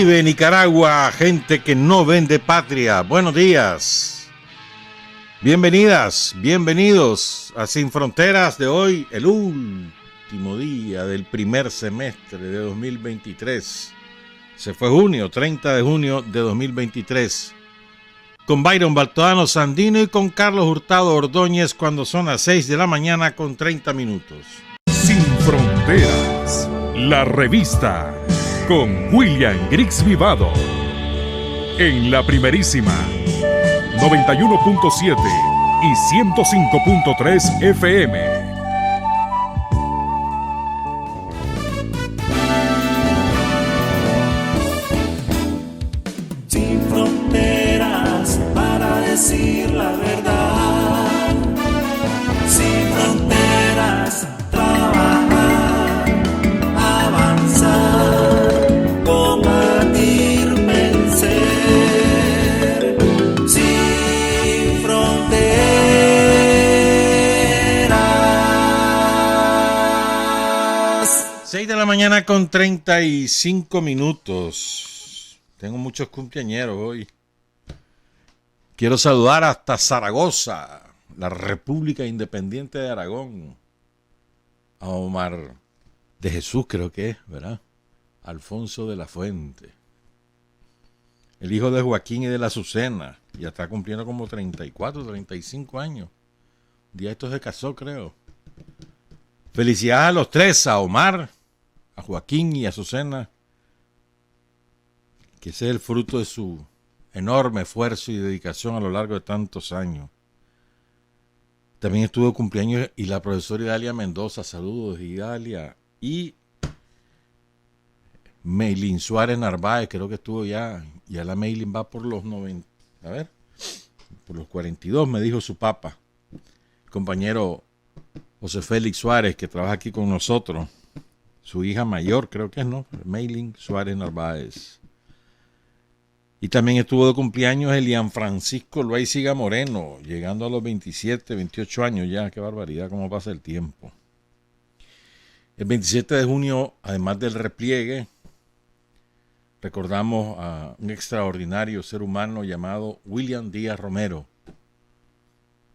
vive Nicaragua, gente que no vende patria. Buenos días. Bienvenidas, bienvenidos a Sin Fronteras de hoy, el último día del primer semestre de 2023. Se fue junio, 30 de junio de 2023. Con Byron Baltodano Sandino y con Carlos Hurtado Ordóñez cuando son las 6 de la mañana con 30 minutos. Sin Fronteras, la revista con William Griggs Vivado. En la primerísima 91.7 y 105.3 FM. Sin fronteras para decir la verdad. Sin fronteras, trabajar, avanzar, combatir, vencer. Sin fronteras. 6 de la mañana con 35 minutos. Tengo muchos cumpleañeros hoy. Quiero saludar hasta Zaragoza, la República Independiente de Aragón. A Omar de Jesús, creo que es, ¿verdad? Alfonso de la Fuente. El hijo de Joaquín y de la Azucena. Ya está cumpliendo como 34, 35 años. Un día esto se casó, creo. Felicidades a los tres, a Omar, a Joaquín y a Azucena. Que ese es el fruto de su enorme esfuerzo y dedicación a lo largo de tantos años. También estuvo de cumpleaños y la profesora Idalia Mendoza. Saludos, Idalia. Y Meilín Suárez Narváez, creo que estuvo ya la Meilín va por los 90, a ver, por los 42, me dijo su papá. El compañero José Félix Suárez, que trabaja aquí con nosotros. Su hija mayor, creo que es, ¿no? Meilín Suárez Narváez. Y también estuvo de cumpleaños Elian Francisco Loaiziga Moreno, llegando a los 27, 28 años ya. Qué barbaridad, cómo pasa el tiempo. El 27 de junio, además del repliegue, recordamos a un extraordinario ser humano llamado William Díaz Romero,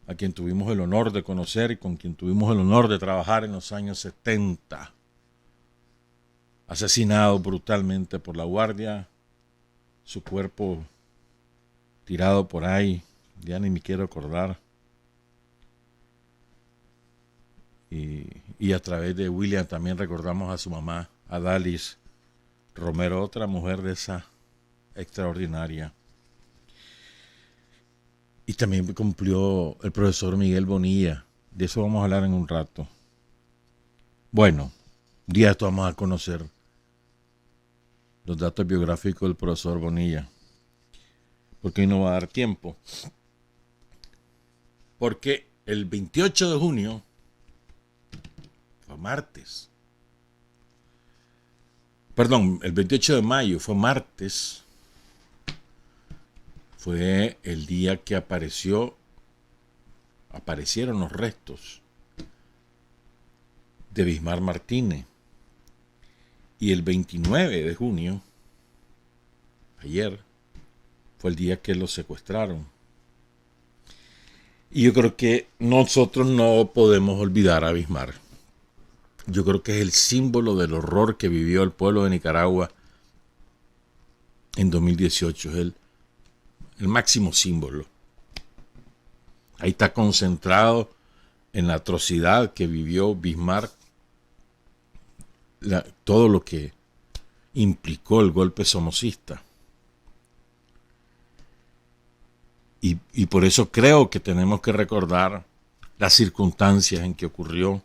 a quien tuvimos el honor de conocer y con quien tuvimos el honor de trabajar en los años 70. Asesinado brutalmente por la Guardia. Su cuerpo tirado por ahí, ya ni me quiero acordar. Y a través de William también recordamos a su mamá, Adalis Romero, otra mujer de esa extraordinaria. Y también cumplió el profesor Miguel Bonilla. De eso vamos a hablar en un rato. Bueno, un día esto vamos a conocer los datos biográficos del profesor Bonilla, porque hoy no va a dar tiempo, porque el 28 de junio fue martes, perdón, el 28 de mayo fue martes, fue el día que aparecieron los restos de Bismar Martínez. Y el 29 de junio, ayer, fue el día que los secuestraron. Y yo creo que nosotros no podemos olvidar a Bismar. Yo creo que es el símbolo del horror que vivió el pueblo de Nicaragua en 2018. Es el máximo símbolo. Ahí está concentrado en la atrocidad que vivió Bismar. Todo lo que implicó el golpe somocista. Y por eso creo que tenemos que recordar las circunstancias en que ocurrió.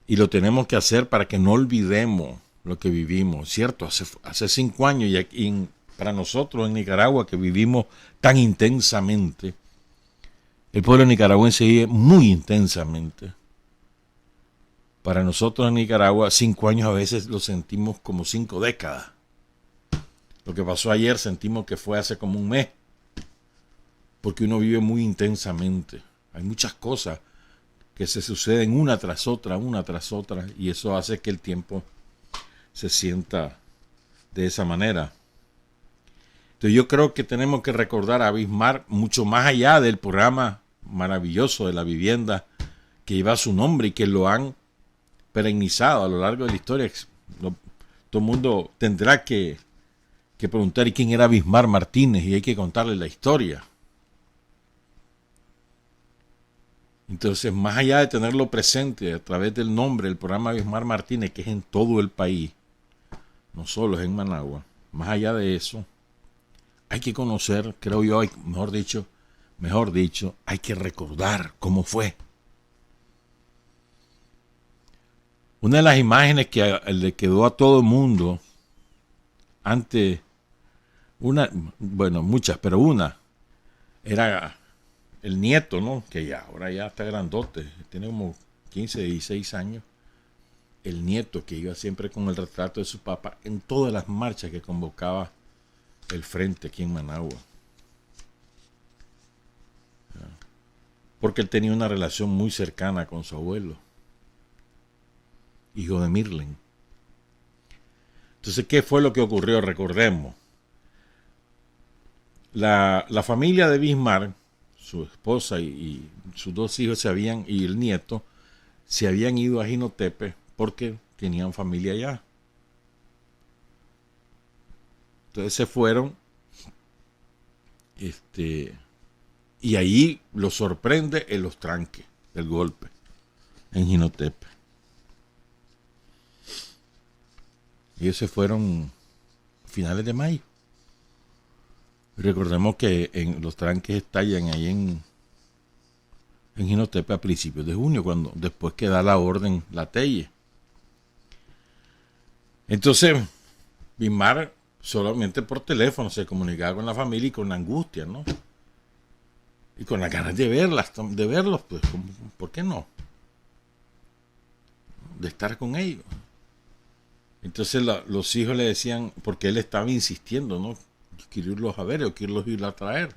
Y lo tenemos que hacer para que no olvidemos lo que vivimos. ¿Cierto? Hace 5 años y aquí, para nosotros en Nicaragua, que vivimos tan intensamente, el pueblo nicaragüense vive muy intensamente. Para nosotros en Nicaragua, 5 años a veces lo sentimos como 5 décadas. Lo que pasó ayer sentimos que fue hace como un mes. Porque uno vive muy intensamente. Hay muchas cosas que se suceden una tras otra, y eso hace que el tiempo se sienta de esa manera. Entonces yo creo que tenemos que recordar a Bismarck mucho más allá del programa maravilloso de la vivienda que lleva su nombre y que lo han perennizado a lo largo de la historia. Todo el mundo tendrá que preguntar quién era Bismarck Martínez y hay que contarle la historia. Entonces, más allá de tenerlo presente a través del nombre del programa Bismarck Martínez, que es en todo el país, no solo es en Managua, más allá de eso, hay que conocer, creo yo, mejor dicho, hay que recordar cómo fue. Una de las imágenes que le quedó a todo el mundo antes, muchas, pero una, era el nieto, ¿no? Que ahora ya está grandote, tiene como 15, 16 años. El nieto que iba siempre con el retrato de su papá en todas las marchas que convocaba el frente aquí en Managua. Porque él tenía una relación muy cercana con su abuelo, hijo de Mirlen. Entonces, ¿qué fue lo que ocurrió? Recordemos. La familia de Bismarck, su esposa y sus dos hijos y el nieto se habían ido a Jinotepe porque tenían familia allá. Entonces se fueron y ahí los sorprende en los tranques del golpe en Jinotepe. Ellos se fueron a finales de mayo. Recordemos que los tranques estallan ahí en Jinotepe a principios de junio, después que da la orden la Telle. Entonces, Bismarck solamente por teléfono se comunicaba con la familia y con la angustia, ¿no? Y con las ganas de verlos, pues, ¿por qué no? De estar con ellos. Entonces los hijos le decían, porque él estaba insistiendo, ¿no? Quiero irlos a ver o quiero irlos a traer.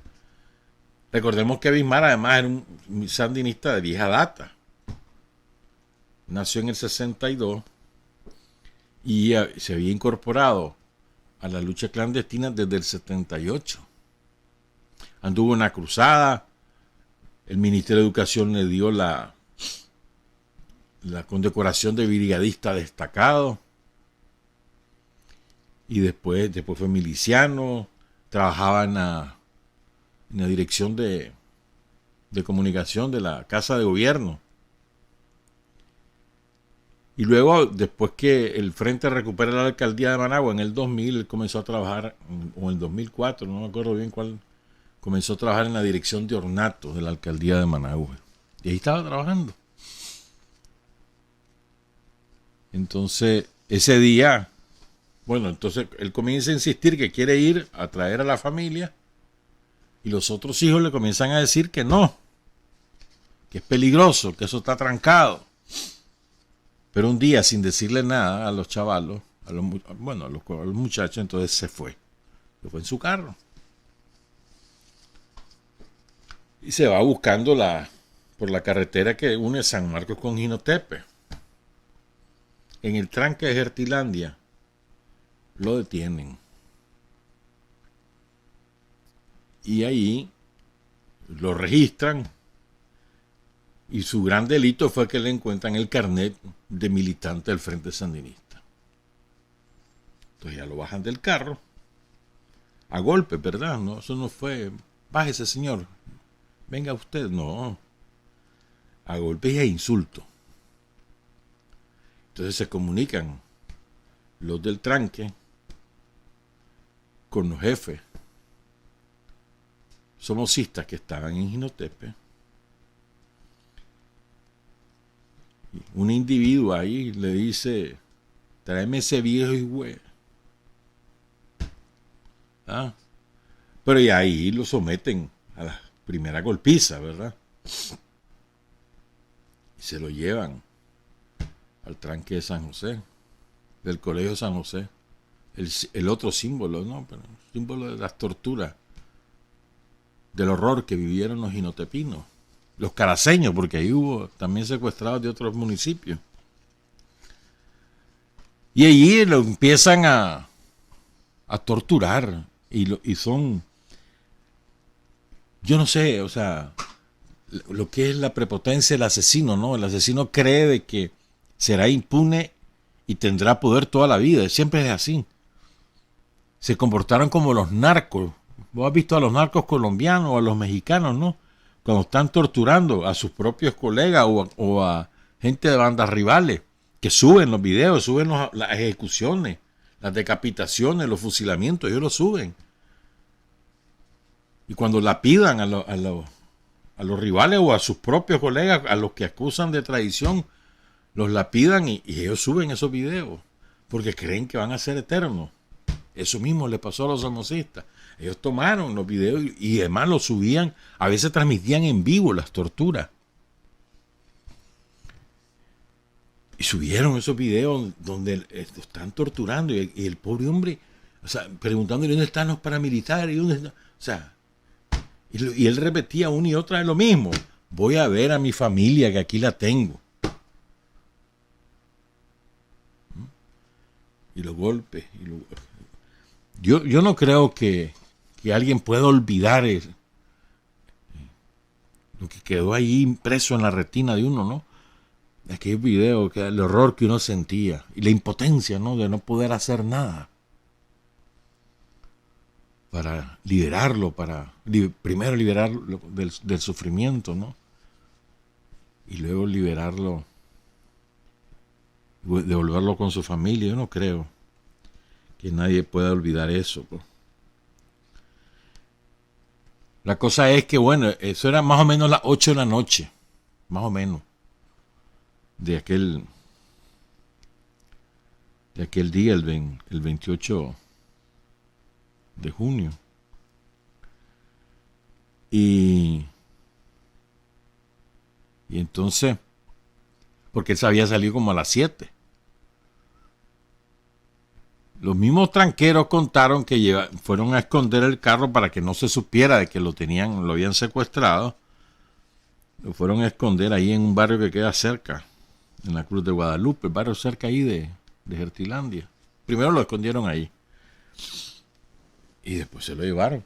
Recordemos que Bismarck además era un sandinista de vieja data. Nació en el 62 y se había incorporado a la lucha clandestina desde el 78. Anduvo en una cruzada. El Ministerio de Educación le dio la condecoración de brigadista destacado. Y después fue miliciano, trabajaba en la dirección de comunicación de la Casa de Gobierno. Y luego, después que el Frente recupera la alcaldía de Managua en el 2000, él comenzó a trabajar, o en el 2004, no me acuerdo bien cuál, comenzó a trabajar en la dirección de ornatos de la alcaldía de Managua. Y ahí estaba trabajando. Entonces, ese día... Bueno, entonces él comienza a insistir que quiere ir a traer a la familia y los otros hijos le comienzan a decir que no, que es peligroso, que eso está trancado. Pero un día, sin decirle nada a los chavalos, a los muchachos, entonces se fue en su carro. Y se va buscando por la carretera que une San Marcos con Jinotepe. En el tranque de Gertilandia lo detienen. Y ahí lo registran. Y su gran delito fue que le encuentran el carnet de militante del Frente Sandinista. Entonces ya lo bajan del carro. A golpe, ¿verdad? No, eso no fue, bájese señor, venga usted. No. A golpe y a insulto. Entonces se comunican los del tranque con los jefes somocistas que estaban en Jinotepe. Un individuo ahí le dice, tráeme ese viejo higüe. Pero y ahí lo someten a la primera golpiza, ¿verdad? Y se lo llevan al tranque de San José, del Colegio San José. El otro símbolo, ¿no? Pero el símbolo de las torturas, del horror que vivieron los jinotepinos, los caraceños, porque ahí hubo también secuestrados de otros municipios. Y allí lo empiezan a a torturar. Y son, yo no sé, o sea, lo que es la prepotencia del asesino, ¿no? El asesino cree de que será impune y tendrá poder toda la vida. Siempre es así. Se comportaron como los narcos. Vos has visto a los narcos colombianos o a los mexicanos, ¿no? Cuando están torturando a sus propios colegas o a gente de bandas rivales, que suben los videos, suben las ejecuciones, las decapitaciones, los fusilamientos, ellos lo suben. Y cuando lapidan a los rivales o a sus propios colegas, a los que acusan de traición, los lapidan y ellos suben esos videos, porque creen que van a ser eternos. Eso mismo le pasó a los somocistas. Ellos tomaron los videos y además los subían, a veces transmitían en vivo las torturas. Y subieron esos videos donde lo están torturando y el pobre hombre, o sea, preguntándole dónde están los paramilitares, ¿y dónde están? O sea, y él repetía una y otra vez lo mismo. Voy a ver a mi familia que aquí la tengo. Y los golpes. Yo no creo que alguien pueda olvidar lo que quedó ahí impreso en la retina de uno, ¿no? De aquel video, el horror que uno sentía y la impotencia, ¿no? De no poder hacer nada para liberarlo, primero liberarlo del sufrimiento, ¿no? Y luego liberarlo, devolverlo con su familia. Yo no creo que nadie pueda olvidar eso, pues. La cosa es que, bueno, eso era más o menos las 8 de la noche, más o menos, de aquel día, el 28 de junio. Y entonces, porque él se había salido como a las 7. Los mismos tranqueros contaron que fueron a esconder el carro para que no se supiera de que lo habían secuestrado. Lo fueron a esconder ahí en un barrio que queda cerca, en la Cruz de Guadalupe, el barrio cerca ahí de Gertilandia. Primero lo escondieron ahí y después se lo llevaron.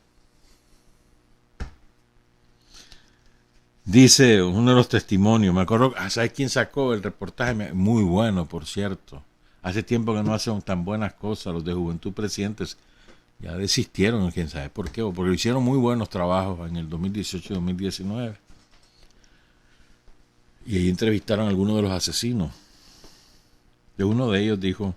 Dice uno de los testimonios, me acuerdo, ¿sabes quién sacó el reportaje? Muy bueno, por cierto. Hace tiempo que no hacen tan buenas cosas los de Juventud Presentes. Ya desistieron, quién sabe por qué. Porque hicieron muy buenos trabajos en el 2018 y 2019. Y ahí entrevistaron a algunos de los asesinos. Y uno de ellos dijo: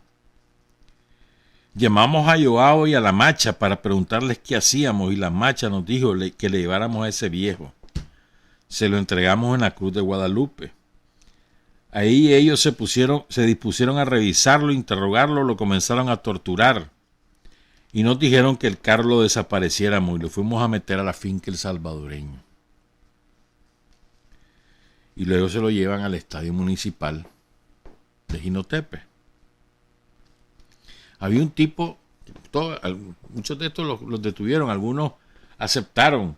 llamamos a Joao y a la Macha para preguntarles qué hacíamos. Y la Macha nos dijo que le lleváramos a ese viejo. Se lo entregamos en la Cruz de Guadalupe. Ahí ellos se dispusieron a revisarlo, interrogarlo, lo comenzaron a torturar. Y nos dijeron que el carro lo desapareciéramos y lo fuimos a meter a la finca El Salvadoreño. Y luego se lo llevan al estadio municipal de Jinotepe. Había un tipo, muchos de estos los detuvieron, algunos aceptaron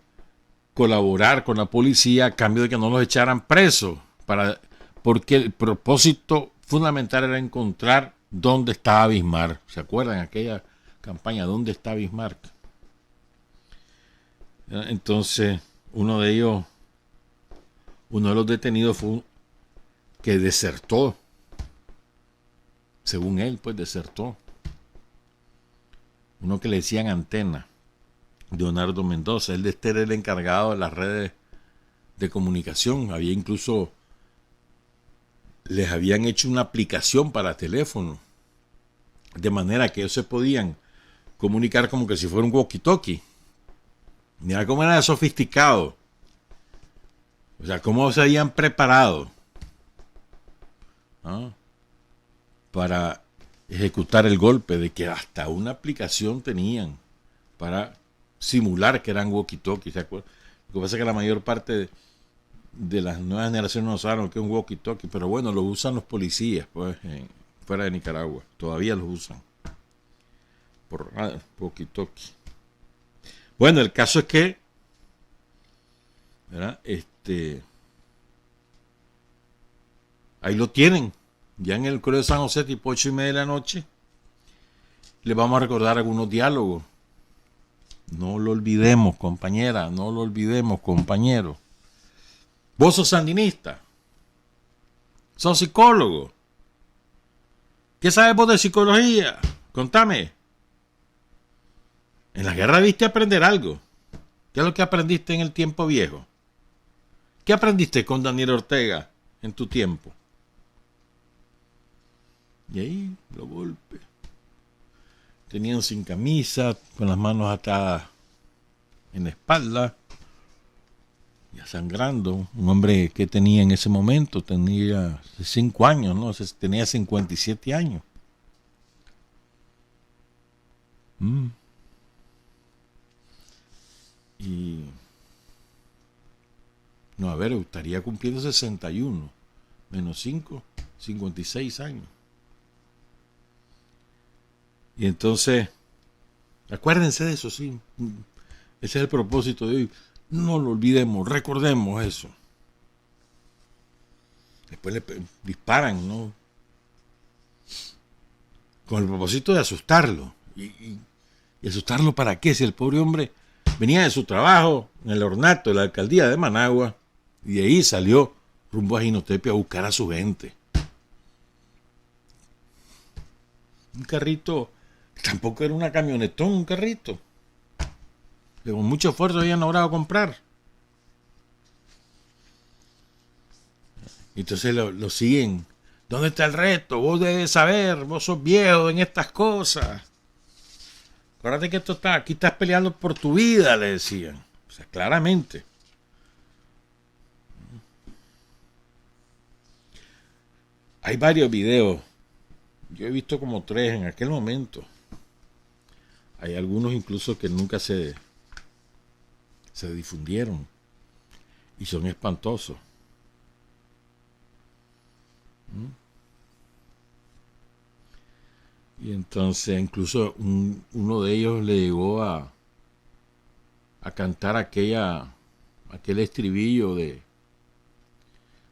colaborar con la policía a cambio de que no los echaran presos, porque el propósito fundamental era encontrar dónde estaba Bismarck. ¿Se acuerdan aquella campaña? ¿Dónde está Bismarck? Entonces, uno de los detenidos fue que desertó. Según él, pues desertó. Uno que le decían Antena, Leonardo Mendoza. Él era el encargado de las redes de comunicación. Había incluso, les habían hecho una aplicación para teléfono, de manera que ellos se podían comunicar como que si fuera un walkie-talkie. Mira cómo era sofisticado. O sea, cómo se habían preparado, ¿no?, para ejecutar el golpe, de que hasta una aplicación tenían para simular que eran walkie-talkie. ¿Se acuerdan? Lo que pasa es que la mayor parte de las nuevas generaciones no saben que es un walkie-talkie, pero bueno, lo usan los policías, pues, fuera de Nicaragua. Todavía los usan por walkie-talkie. Bueno, el caso es que, ¿verdad?, ahí lo tienen, ya en el Colegio de San José, tipo 8:30 de la noche. le vamos a recordar algunos diálogos. No lo olvidemos, compañera, no lo olvidemos, compañero. Vos sos sandinista, sos psicólogo. ¿Qué sabes vos de psicología? Contame. En la guerra viste aprender algo. ¿Qué es lo que aprendiste en el tiempo viejo? ¿Qué aprendiste con Daniel Ortega en tu tiempo? Y ahí los golpes. Tenían sin camisa, con las manos atadas en la espalda, ya sangrando. Un hombre que tenía en ese momento, tenía 5 años, ¿no? Tenía 57 años. Y no, a ver, estaría cumpliendo 61 menos 5, 56 años. Y entonces, acuérdense de eso, sí. Ese es el propósito de hoy. No lo olvidemos, recordemos eso. Después le disparan, ¿no? Con el propósito de asustarlo. ¿Y asustarlo para qué? Si el pobre hombre venía de su trabajo en el ornato de la alcaldía de Managua y de ahí salió rumbo a Jinotepia a buscar a su gente. Un carrito, tampoco era una camionetón, un carrito. Que con mucho esfuerzo habían logrado comprar. Y entonces lo siguen. ¿Dónde está el resto? Vos debes saber, vos sos viejo en estas cosas. Acuérdate que aquí estás peleando por tu vida, le decían. O sea, claramente. Hay varios videos. Yo he visto como 3 en aquel momento. Hay algunos incluso que nunca se difundieron. Y son espantosos. Y entonces incluso uno de ellos le llegó a cantar aquel estribillo de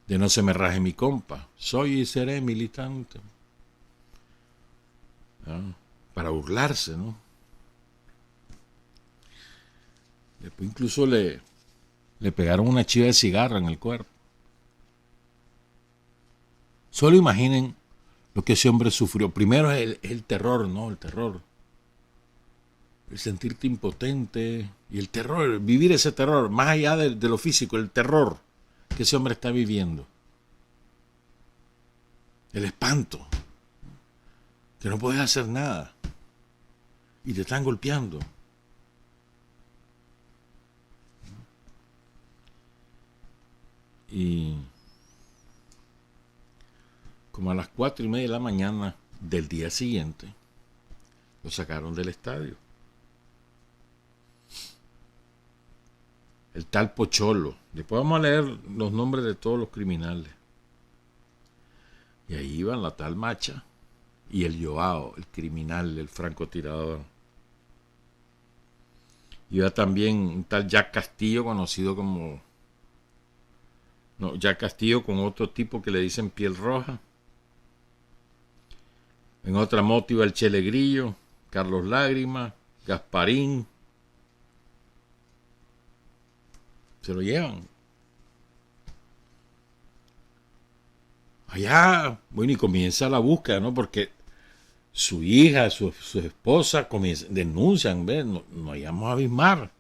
No se me raje mi compa, soy y seré militante, ¿no? Para burlarse, ¿no? Después incluso le pegaron una chiva de cigarro en el cuerpo. Solo imaginen lo que ese hombre sufrió. Primero es el terror, ¿no? El terror. El sentirte impotente y el terror, vivir ese terror, más allá de lo físico, el terror que ese hombre está viviendo. El espanto. Que no puedes hacer nada. Y te están golpeando. Y como a las 4:30 de la mañana del día siguiente, lo sacaron del estadio. El tal Pocholo. Después vamos a leer los nombres de todos los criminales. Y ahí iban la tal Macha y el Joao, el criminal, el francotirador. Iba también un tal Jack Castillo, conocido como... No, Jack Castillo con otro tipo que le dicen Piel Roja. En otra moto iba el Chele Grillo, Carlos Lágrima, Gasparín. Se lo llevan. Allá, bueno, y comienza la búsqueda, ¿no? Porque su hija, su esposa denuncian, ¿ves? No vayamos a abismar.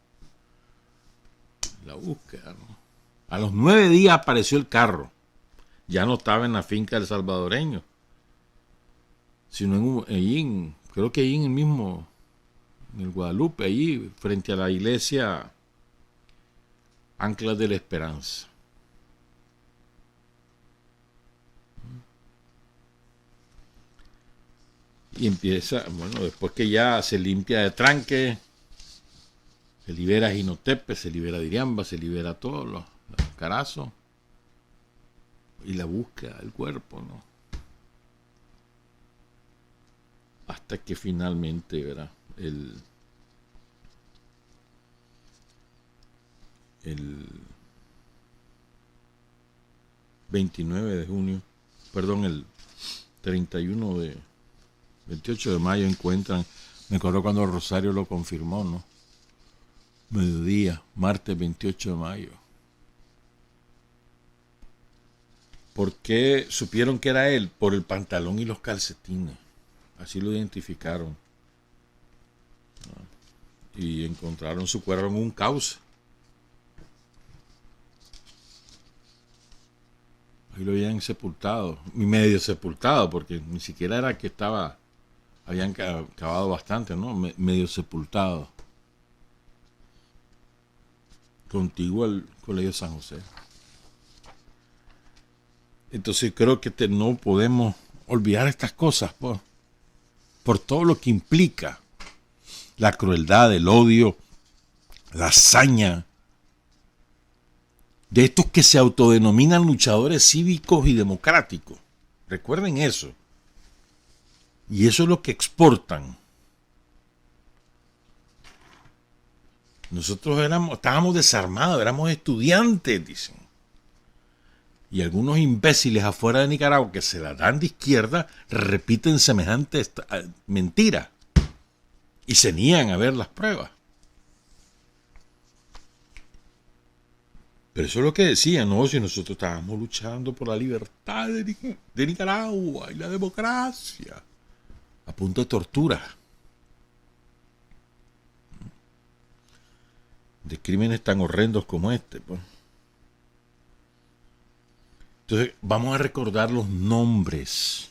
La búsqueda, ¿no? A los 9 días apareció el carro. Ya no estaba en la finca del salvadoreño, sino creo que ahí en el mismo, en el Guadalupe, ahí frente a la iglesia Anclas de la Esperanza. Y empieza, bueno, después que ya se limpia de tranque, se libera Jinotepe, se libera Diriamba, se libera todos los Carazo, y la búsqueda del cuerpo, ¿no? Hasta que finalmente, ¿verdad? El 29 de junio, perdón, el 28 de mayo encuentran Me acuerdo cuando Rosario lo confirmó, ¿no? Mediodía, martes 28 de mayo. ¿Por qué supieron que era él? Por el pantalón y los calcetines. Así lo identificaron. Y encontraron su cuerpo en un cauce. Ahí lo habían sepultado. Y medio sepultado, porque ni siquiera era que estaba... Habían cavado bastante, ¿no? Medio sepultado. Contiguo al Colegio San José. Entonces creo que no podemos olvidar estas cosas por todo lo que implica la crueldad, el odio, la hazaña de estos que se autodenominan luchadores cívicos y democráticos. Recuerden eso. Y eso es lo que exportan. Nosotros estábamos desarmados, éramos estudiantes, dicen. Y algunos imbéciles afuera de Nicaragua que se la dan de izquierda repiten semejante mentira y se niegan a ver las pruebas. Pero eso es lo que decían, ¿no? Si nosotros estábamos luchando por la libertad de Nicaragua y la democracia, a punto de tortura, de crímenes tan horrendos como este, pues. Entonces vamos a recordar los nombres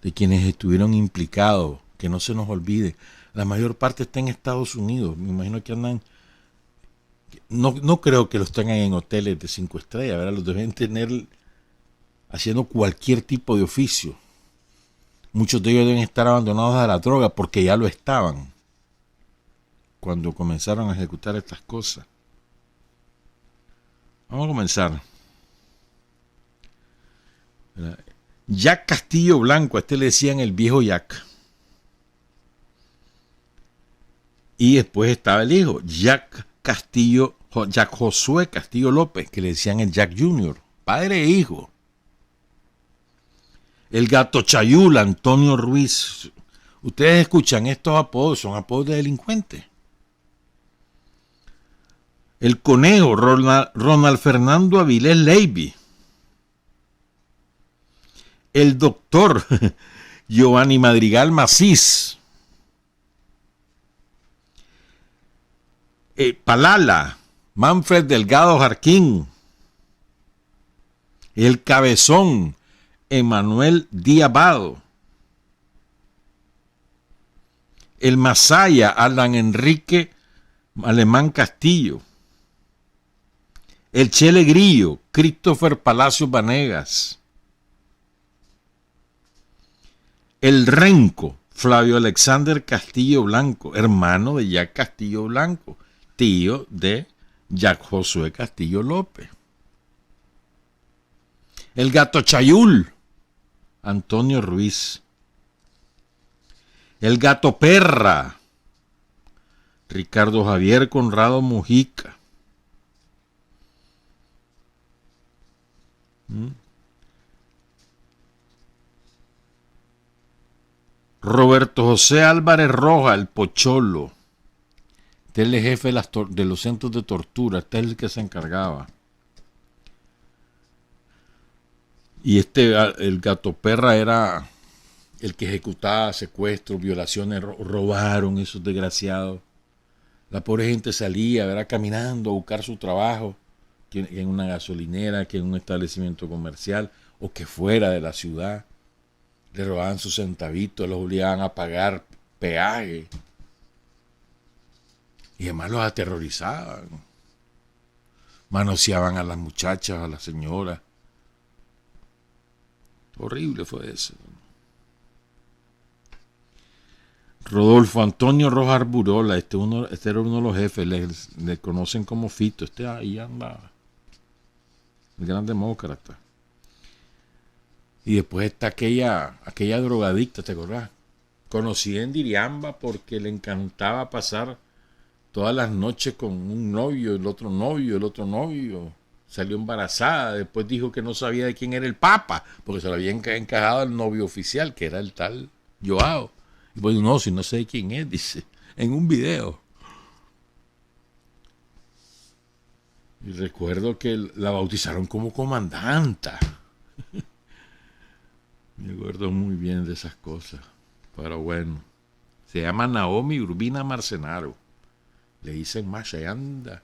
de quienes estuvieron implicados, que no se nos olvide. La mayor parte está en Estados Unidos. Me imagino que andan, no creo que los tengan en hoteles de 5 estrellas, ¿verdad? Los deben tener haciendo cualquier tipo de oficio. Muchos de ellos deben estar abandonados a la droga porque ya lo estaban cuando comenzaron a ejecutar estas cosas. Vamos a comenzar. Jack Castillo Blanco, a este le decían el viejo Jack. Y después estaba el hijo, Jack Josué Castillo López, que le decían el Jack Jr., padre e hijo. El Gato Chayula, Antonio Ruiz. Ustedes escuchan estos apodos, son apodos de delincuentes. El Conejo, Ronald Fernando Avilés Levy. El doctor Giovanni Madrigal Macís. Palala, Manfred Delgado Jarquín. El Cabezón, Emanuel Diabado. El Masaya, Alan Enrique Alemán Castillo. El Chele Grillo, Christopher Palacios Vanegas. El Renco, Flavio Alexander Castillo Blanco, hermano de Jack Castillo Blanco, tío de Jack Josué Castillo López. El Gato Chayul, Antonio Ruiz. El Gato Perra, Ricardo Javier Conrado Mujica. Roberto José Álvarez Roja, el Pocholo. Este es el jefe de los centros de tortura. Este es el que se encargaba. Y el Gato Perra era el que ejecutaba secuestros, violaciones, robaron esos desgraciados. La pobre gente salía, ¿verdad?, caminando a buscar su trabajo, que en una gasolinera, que en un establecimiento comercial, o que fuera de la ciudad. Le robaban sus centavitos, los obligaban a pagar peaje. Y además los aterrorizaban. Manoseaban a las muchachas, a las señoras. Horrible fue eso. Rodolfo Antonio Rojas Arburola, este era uno de los jefes, le conocen como Fito. Ahí anda, el gran demócrata. Y después está aquella drogadicta, ¿te acordás? Conocida en Diriamba porque le encantaba pasar todas las noches con un novio, el otro novio. Salió embarazada, después dijo que no sabía de quién era el papa, porque se lo había encajado al novio oficial, que era el tal Joao. Y pues no, si no sé quién es, dice, en un video. Y recuerdo que la bautizaron como comandanta. Me acuerdo muy bien de esas cosas. Pero bueno, se llama Naomi Urbina Marcenaro. Le dicen Masha y anda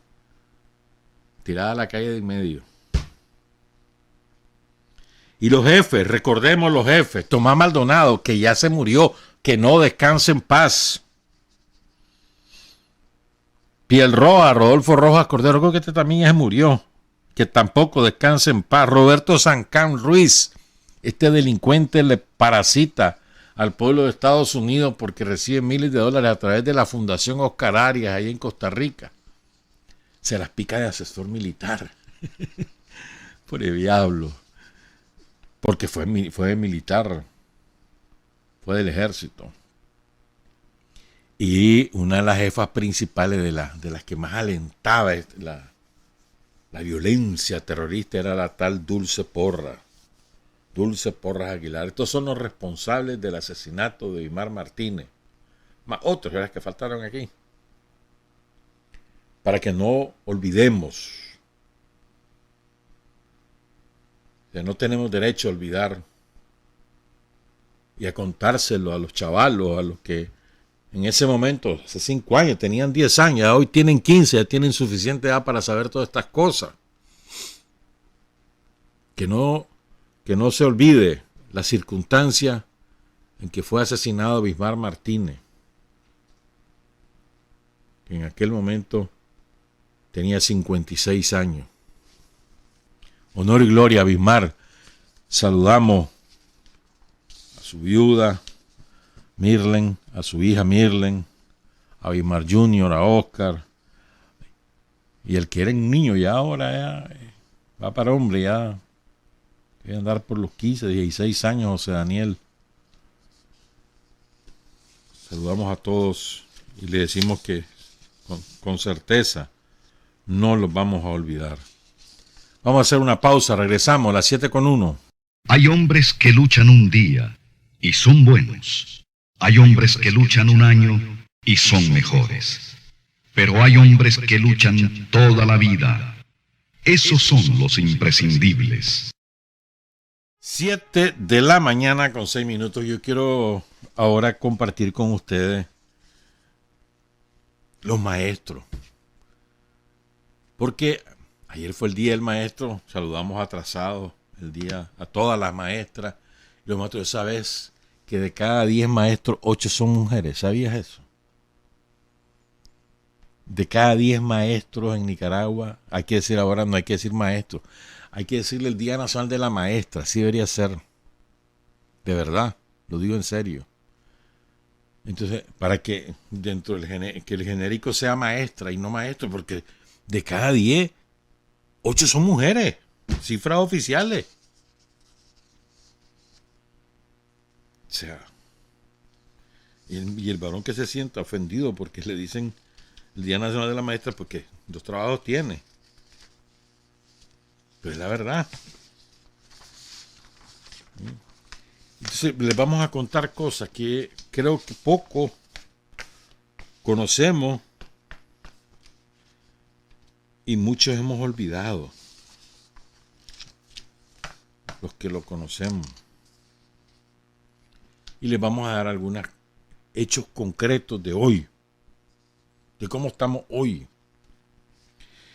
tirada a la calle de en medio. Y los jefes, recordemos los jefes. Tomás Maldonado, que ya se murió, que no descanse en paz. Piel Roja, Rodolfo Rojas Cordero, creo que este también ya se murió, que tampoco descanse en paz. Roberto Sancán Ruiz, este delincuente le parasita al pueblo de Estados Unidos porque recibe miles de dólares a través de la Fundación Oscar Arias ahí en Costa Rica. Se las pica de asesor militar. Por el diablo. Porque fue militar, fue del ejército. Y una de las jefas principales de las que más alentaba la violencia terrorista era la tal Dulce Porras. Dulce Porras Aguilar. Estos son los responsables del asesinato de Guimar Martínez. Más otros eran los que faltaron aquí. Para que no olvidemos. Que no tenemos derecho a olvidar y a contárselo a los chavalos, a los que en ese momento, hace 5 años, tenían 10 años, ya hoy tienen 15, ya tienen suficiente edad para saber todas estas cosas. Que no se olvide la circunstancia en que fue asesinado Guimar Martínez, que en aquel momento tenía 56 años. Honor y gloria a Guimar. Saludamos a su viuda, Mirlen, a su hija Mirlen, a Guimar Jr., a Oscar, y el que era un niño ya ahora ya va para hombre, ya debe andar por los 15, 16 años, José Daniel. Saludamos a todos y le decimos que con certeza no los vamos a olvidar. Vamos a hacer una pausa, regresamos a las 7:01. Hay hombres que luchan un día y son buenos. Hay hombres que luchan un año y son mejores. Pero hay hombres que luchan toda la vida. Esos son los imprescindibles. 7 de la mañana con 6 minutos. Yo quiero ahora compartir con ustedes los maestros. Porque ayer fue el Día del Maestro, saludamos atrasados el día a todas las maestras. Los maestros, ¿sabes que de cada 10 maestros, 8 son mujeres? ¿Sabías eso? De cada 10 maestros en Nicaragua, hay que decir ahora, no hay que decir maestro, hay que decirle el Día Nacional de la Maestra, así debería ser. De verdad, lo digo en serio. Entonces, para que dentro del que el genérico sea maestra y no maestro, porque de cada 10, 8 son mujeres, cifras oficiales. O sea, y el varón que se sienta ofendido porque le dicen el Día Nacional de la Maestra, porque 2 trabajos tiene. Pero es la verdad. Entonces, les vamos a contar cosas que creo que poco conocemos y muchos hemos olvidado. Los que lo conocemos. Y les vamos a dar algunos hechos concretos de hoy. De cómo estamos hoy.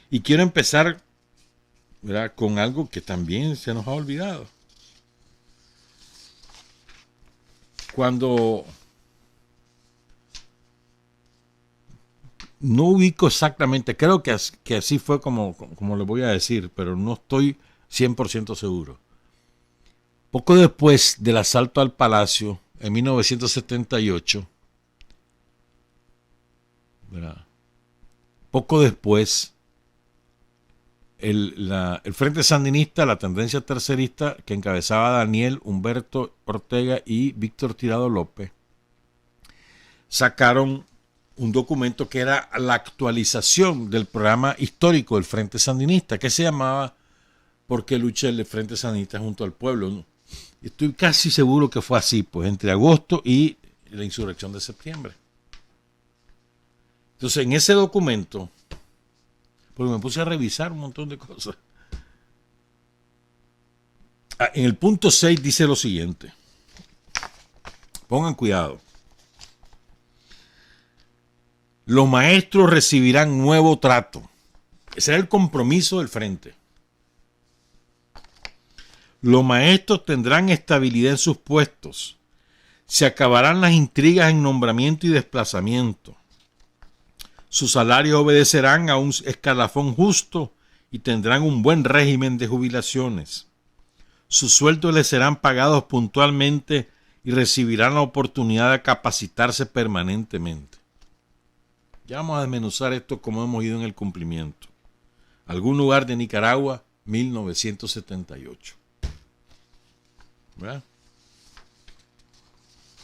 Y quiero empezar, ¿verdad?, con algo que también se nos ha olvidado. Cuando no ubico exactamente, creo que así fue como le voy a decir, pero no estoy 100% seguro. Poco después del asalto al Palacio, en 1978, ¿verdad?, poco después, el Frente Sandinista, la tendencia tercerista que encabezaba Daniel Humberto Ortega y Víctor Tirado López, sacaron un documento que era la actualización del programa histórico del Frente Sandinista, que se llamaba ¿Por qué lucha el Frente Sandinista junto al pueblo? Estoy casi seguro que fue así, pues entre agosto y la insurrección de septiembre. Entonces, en ese documento, porque me puse a revisar un montón de cosas, en el punto 6 dice lo siguiente. Pongan cuidado. Los maestros recibirán nuevo trato. Ese era el compromiso del frente. Los maestros tendrán estabilidad en sus puestos. Se acabarán las intrigas en nombramiento y desplazamiento. Sus salarios obedecerán a un escalafón justo y tendrán un buen régimen de jubilaciones. Sus sueldos les serán pagados puntualmente y recibirán la oportunidad de capacitarse permanentemente. Ya vamos a desmenuzar esto como hemos ido en el cumplimiento. Algún lugar de Nicaragua, 1978. ¿Verdad?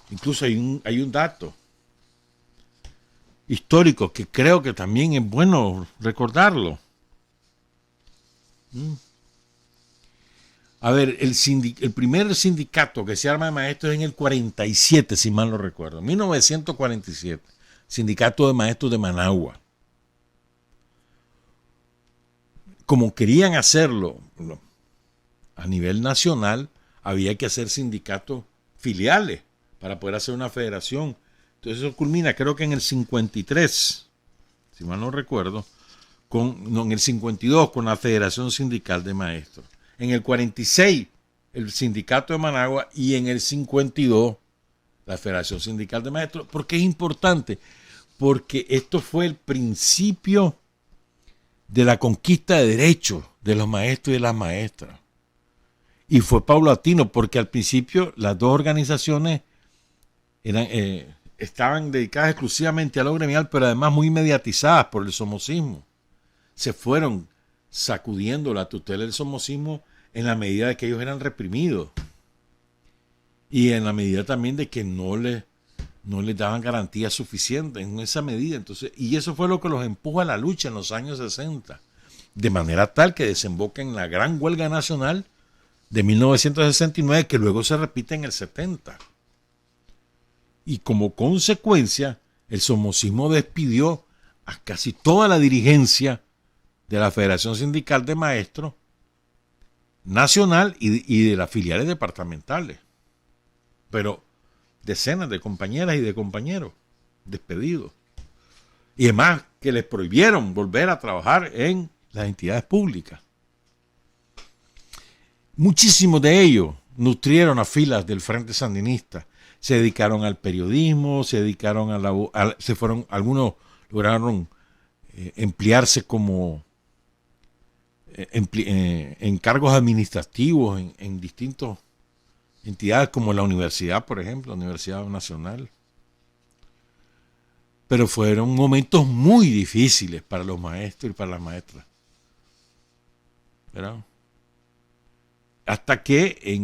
Incluso hay un dato histórico que creo que también es bueno recordarlo. A ver, el primer sindicato que se arma de maestros es en el 47, si mal no recuerdo, 1947, Sindicato de Maestros de Managua. Como querían hacerlo a nivel nacional, había que hacer sindicatos filiales para poder hacer una federación. Entonces eso culmina, creo que en el 53, si mal no recuerdo, en el 52 con la Federación Sindical de Maestros. En el 46, el Sindicato de Managua, y en el 52, la Federación Sindical de Maestros. ¿Por qué es importante? Porque esto fue el principio de la conquista de derechos de los maestros y de las maestras. Y fue paulatino, porque al principio las dos organizaciones estaban dedicadas exclusivamente a lo gremial, pero además muy mediatizadas por el somocismo. Se fueron sacudiendo la tutela del somocismo en la medida de que ellos eran reprimidos y en la medida también de que no les daban garantías suficientes en esa medida. Entonces, y eso fue lo que los empuja a la lucha en los años 60, de manera tal que desemboca en la gran huelga nacional de 1969, que luego se repite en el 70. Y como consecuencia, el somocismo despidió a casi toda la dirigencia de la Federación Sindical de Maestros nacional y de las filiales departamentales. Pero decenas de compañeras y de compañeros despedidos. Y además que les prohibieron volver a trabajar en las entidades públicas. Muchísimos de ellos nutrieron a filas del Frente Sandinista. Se dedicaron al periodismo, se dedicaron algunos lograron emplearse como en cargos administrativos en distintas entidades como la universidad, por ejemplo, la Universidad Nacional. Pero fueron momentos muy difíciles para los maestros y para las maestras, ¿verdad? Hasta que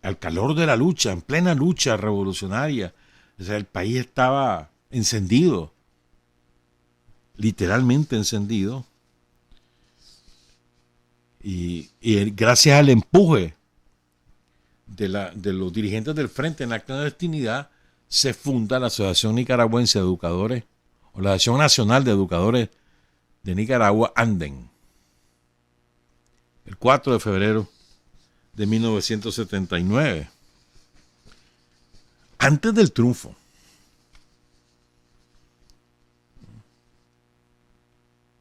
al calor de la lucha, en plena lucha revolucionaria, o sea, el país estaba encendido, literalmente encendido, y gracias al empuje de los dirigentes del Frente en la clandestinidad, se funda la Asociación Nicaragüense de Educadores, o la Asociación Nacional de Educadores de Nicaragua, ANDEN, el 4 de febrero de 1979, antes del triunfo.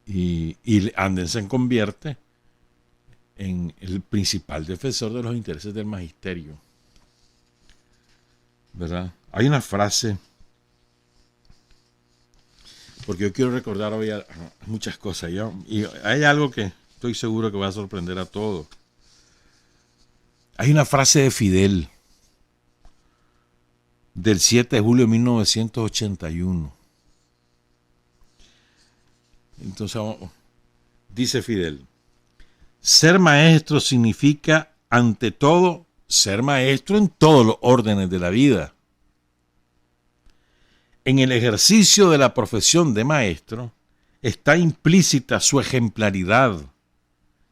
Y ANDEN se convierte en el principal defensor de los intereses del magisterio, ¿verdad? Hay una frase, porque yo quiero recordar hoy muchas cosas, y hay algo que estoy seguro que va a sorprender a todos. Hay una frase de Fidel del 7 de julio de 1981. Entonces, dice Fidel: ser maestro significa, ante todo, ser maestro en todos los órdenes de la vida. En el ejercicio de la profesión de maestro está implícita su ejemplaridad,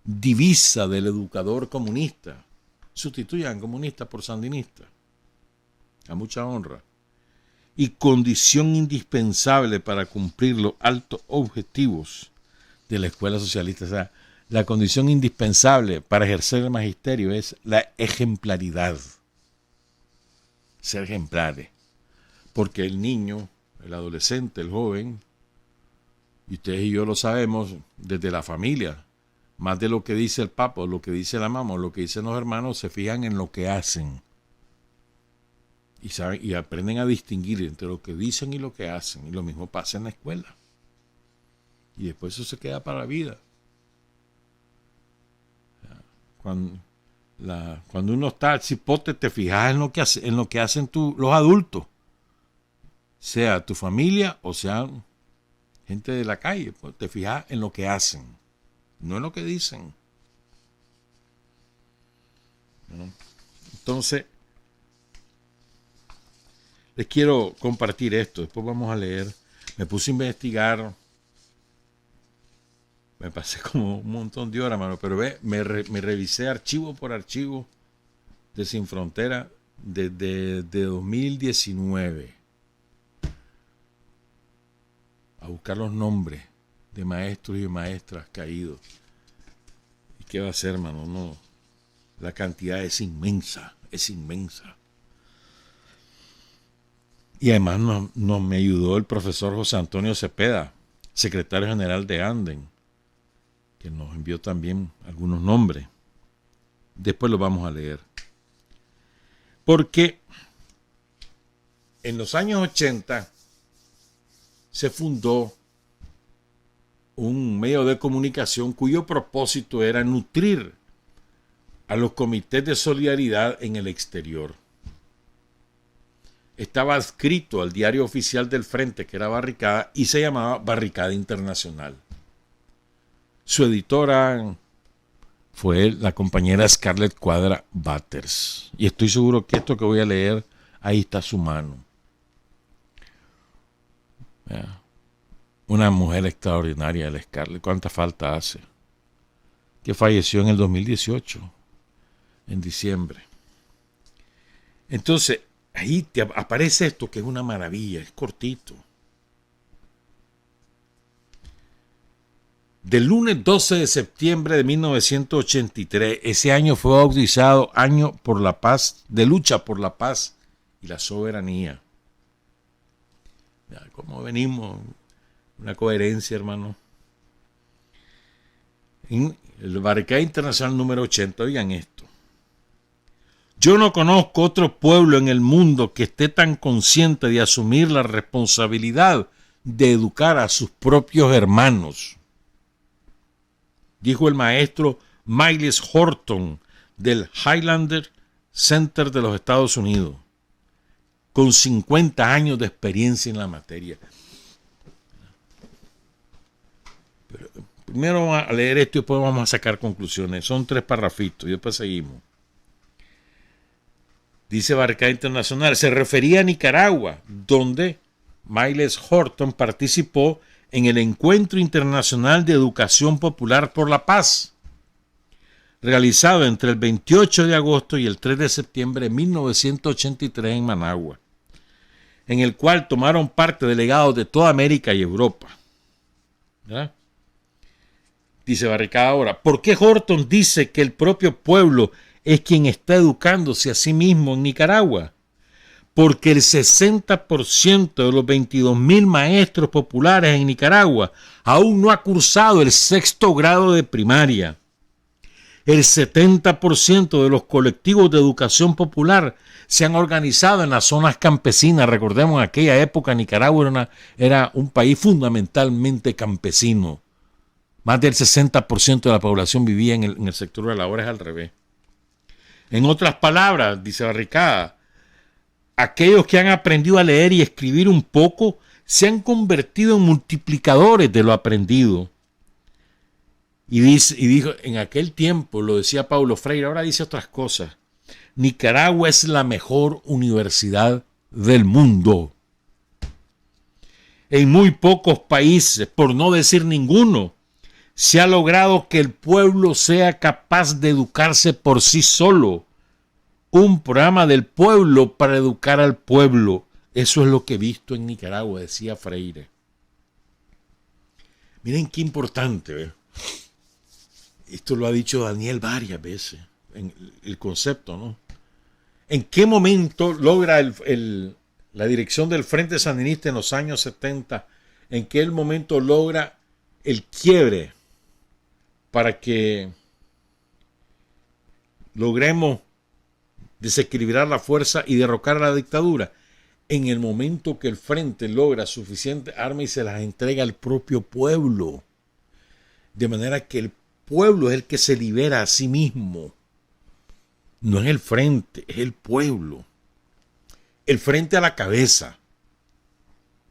divisa del educador comunista. Sustituyan comunista por sandinista, a mucha honra. y condición indispensable para cumplir los altos objetivos de la escuela socialista. O sea, la condición indispensable para ejercer el magisterio es la ejemplaridad. Ser ejemplares. Porque el niño, el adolescente, el joven, y ustedes y yo lo sabemos desde la familia, más de lo que dice el papá, o lo que dice la mamá, o lo que dicen los hermanos, se fijan en lo que hacen. Y saben, y aprenden a distinguir entre lo que dicen y lo que hacen. Y lo mismo pasa en la escuela. Y después eso se queda para la vida. Cuando uno está al cipote, te fijas en lo que hacen los adultos. Sea tu familia o sea gente de la calle. Pues te fijas en lo que hacen, no en lo que dicen. Entonces, les quiero compartir esto. Después vamos a leer. Me puse a investigar. Me pasé como un montón de horas, mano. Pero me revisé archivo por archivo de Sin Frontera desde 2019. A buscar los nombres de maestros y maestras caídos. ¿Y qué va a hacer, mano? No. La cantidad es inmensa. Es inmensa. Y además me ayudó el profesor José Antonio Cepeda, secretario general de Anden, que nos envió también algunos nombres. Después los vamos a leer. Porque en los años 80 se fundó un medio de comunicación cuyo propósito era nutrir a los comités de solidaridad en el exterior. Estaba adscrito al diario oficial del Frente, que era Barricada, y se llamaba Barricada Internacional. Su editora fue la compañera Scarlett Cuadra Batters. Y estoy seguro que esto que voy a leer, ahí está su mano. Una mujer extraordinaria, la Scarlett. ¿Cuánta falta hace? Que falleció en el 2018, en diciembre. Entonces, ahí te aparece esto que es una maravilla, es cortito. Del lunes 12 de septiembre de 1983, ese año fue bautizado Año por la Paz, de lucha por la paz y la soberanía. ¿Cómo venimos? Una coherencia, hermano. En el Barricada Internacional número 80, oigan esto. Yo no conozco otro pueblo en el mundo que esté tan consciente de asumir la responsabilidad de educar a sus propios hermanos, dijo el maestro Myles Horton del Highlander Center de los Estados Unidos, con 50 años de experiencia en la materia. Pero primero vamos a leer esto y después vamos a sacar conclusiones. Son 3 parrafitos y después seguimos. Dice Barricada Internacional, se refería a Nicaragua, donde Myles Horton participó en el Encuentro Internacional de Educación Popular por la Paz, realizado entre el 28 de agosto y el 3 de septiembre de 1983 en Managua, en el cual tomaron parte delegados de toda América y Europa. ¿Verdad? Dice Barricada ahora, ¿por qué Horton dice que el propio pueblo es quien está educándose a sí mismo en Nicaragua? Porque el 60% de los 22,000 maestros populares en Nicaragua aún no ha cursado el 6º grado de primaria. El 70% de los colectivos de educación popular se han organizado en las zonas campesinas. Recordemos, en aquella época Nicaragua era un país fundamentalmente campesino. Más del 60% de la población vivía en el sector rural, ahora es al revés. En otras palabras, dice Barricada, aquellos que han aprendido a leer y escribir un poco se han convertido en multiplicadores de lo aprendido. Y dijo, en aquel tiempo, lo decía Paulo Freire, ahora dice otras cosas. Nicaragua es la mejor universidad del mundo. En muy pocos países, por no decir ninguno, se ha logrado que el pueblo sea capaz de educarse por sí solo. Un programa del pueblo para educar al pueblo. Eso es lo que he visto en Nicaragua, decía Freire. Miren qué importante, ¿ve? Esto lo ha dicho Daniel varias veces, en el concepto, ¿no? ¿En qué momento logra la dirección del Frente Sandinista en los años 70? ¿En qué momento logra el quiebre para que logremos desequilibrar la fuerza y derrocar a la dictadura? En el momento que el Frente logra suficiente arma y se las entrega al propio pueblo. De manera que el pueblo es el que se libera a sí mismo. No es el Frente, es el pueblo. El Frente a la cabeza.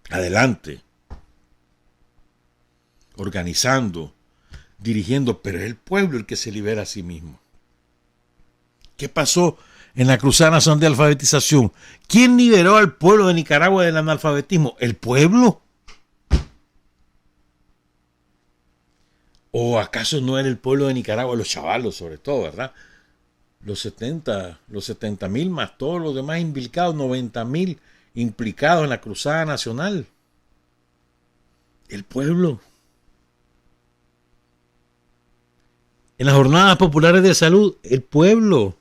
Adelante. Organizando, dirigiendo, pero es el pueblo el que se libera a sí mismo. ¿Qué pasó en la Cruzada Nacional de Alfabetización? ¿Quién liberó al pueblo de Nicaragua del analfabetismo? ¿El pueblo? ¿O acaso no era el pueblo de Nicaragua, los chavalos sobre todo, verdad? Los 70,000 más todos los demás implicados, 90,000 implicados en la Cruzada Nacional. El pueblo. En las jornadas populares de salud, el pueblo.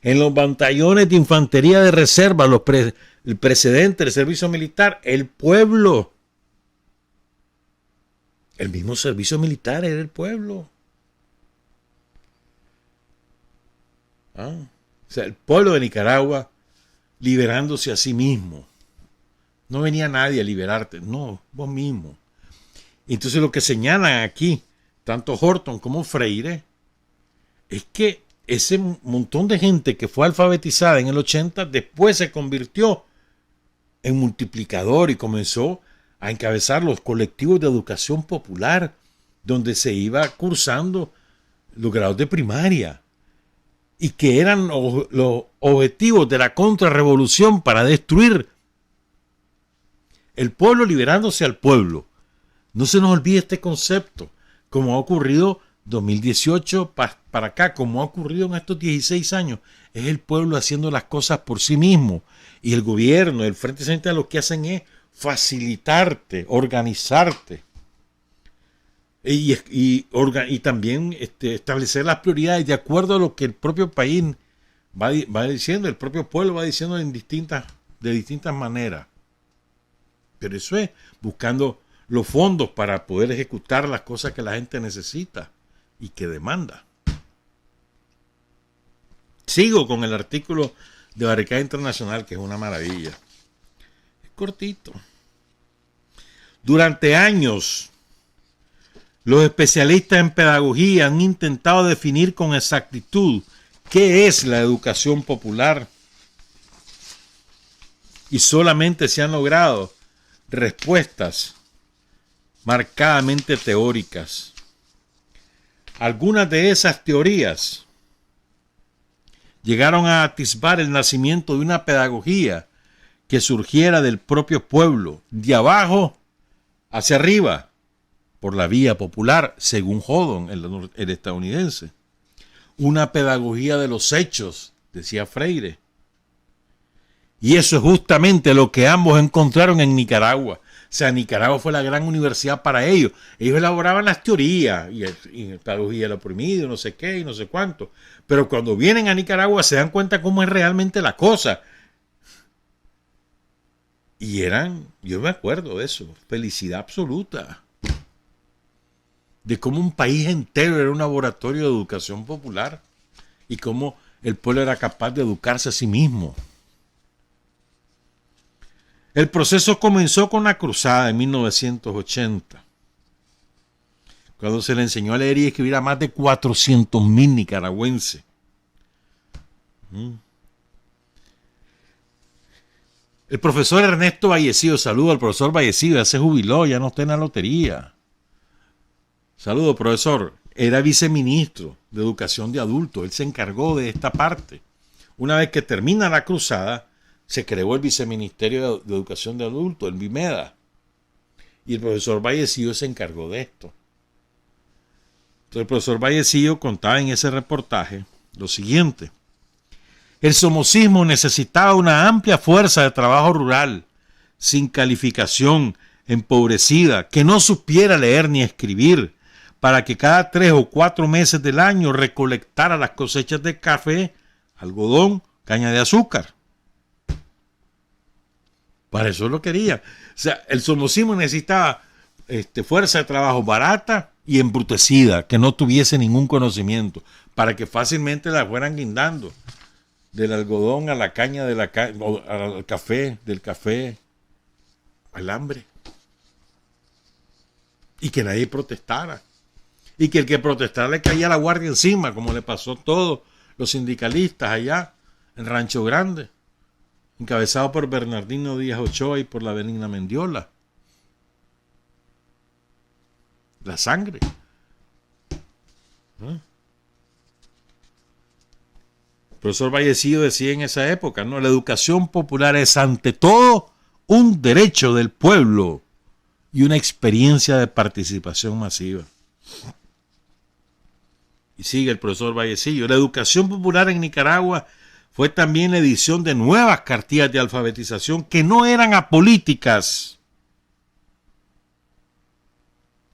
En los batallones de infantería de reserva, el precedente del servicio militar, el pueblo. El mismo servicio militar era el pueblo. O sea, el pueblo de Nicaragua liberándose a sí mismo. No venía nadie a liberarte, no, vos mismo. Entonces lo que señalan aquí, tanto Horton como Freire, es que ese montón de gente que fue alfabetizada en el 80 después se convirtió en multiplicador y comenzó a encabezar los colectivos de educación popular donde se iba cursando los grados de primaria y que eran los objetivos de la contrarrevolución para destruir el pueblo liberándose al pueblo. No se nos olvide este concepto, como ha ocurrido 2018 para acá, como ha ocurrido en estos 16 años. Es el pueblo haciendo las cosas por sí mismo. Y el gobierno, el Frente Sandinista, lo que hacen es facilitarte, organizarte. Y también establecer las prioridades de acuerdo a lo que el propio país va diciendo, el propio pueblo va diciendo de distintas maneras. Pero eso es buscando los fondos para poder ejecutar las cosas que la gente necesita y que demanda. Sigo con el artículo de Barricada Internacional, que es una maravilla. Es cortito. Durante años, los especialistas en pedagogía han intentado definir con exactitud qué es la educación popular y solamente se han logrado respuestas marcadamente teóricas. Algunas de esas teorías llegaron a atisbar el nacimiento de una pedagogía que surgiera del propio pueblo, de abajo hacia arriba, por la vía popular, según Hodon, el estadounidense. Una pedagogía de los hechos, decía Freire. Y eso es justamente lo que ambos encontraron en Nicaragua. O sea, Nicaragua fue la gran universidad para ellos. Ellos elaboraban las teorías y pedagogía del oprimido, no sé qué y no sé cuánto. Pero cuando vienen a Nicaragua se dan cuenta cómo es realmente la cosa. Y yo me acuerdo de eso, felicidad absoluta. De cómo un país entero era un laboratorio de educación popular y cómo el pueblo era capaz de educarse a sí mismo. El proceso comenzó con la cruzada en 1980, cuando se le enseñó a leer y escribir a más de 400,000 nicaragüenses. El profesor Ernesto Vallecillo, saludo al profesor Vallecillo, ya se jubiló, ya no está en la lotería. Saludo, profesor. Era viceministro de Educación de Adultos. Él se encargó de esta parte. Una vez que termina la cruzada, se creó el Viceministerio de Educación de Adultos, el VIMEDA. Y el profesor Vallecillo se encargó de esto. Entonces el profesor Vallecillo contaba en ese reportaje lo siguiente. El somocismo necesitaba una amplia fuerza de trabajo rural, sin calificación, empobrecida, que no supiera leer ni escribir, para que cada 3 o 4 meses del año recolectara las cosechas de café, algodón, caña de azúcar. Para eso lo quería. O sea, el somocismo necesitaba fuerza de trabajo barata y embrutecida, que no tuviese ningún conocimiento, para que fácilmente la fueran guindando. Del algodón a la caña, al café, del café al hambre. Y que nadie protestara. Y que el que protestara le caía la guardia encima, como le pasó a todos los sindicalistas allá en Rancho Grande, encabezado por Bernardino Díaz Ochoa y por la Benigna Mendiola. La sangre. El profesor Vallecillo decía en esa época, ¿no? La educación popular es ante todo un derecho del pueblo y una experiencia de participación masiva. Y sigue el profesor Vallecillo. La educación popular en Nicaragua fue también la edición de nuevas cartillas de alfabetización que no eran apolíticas,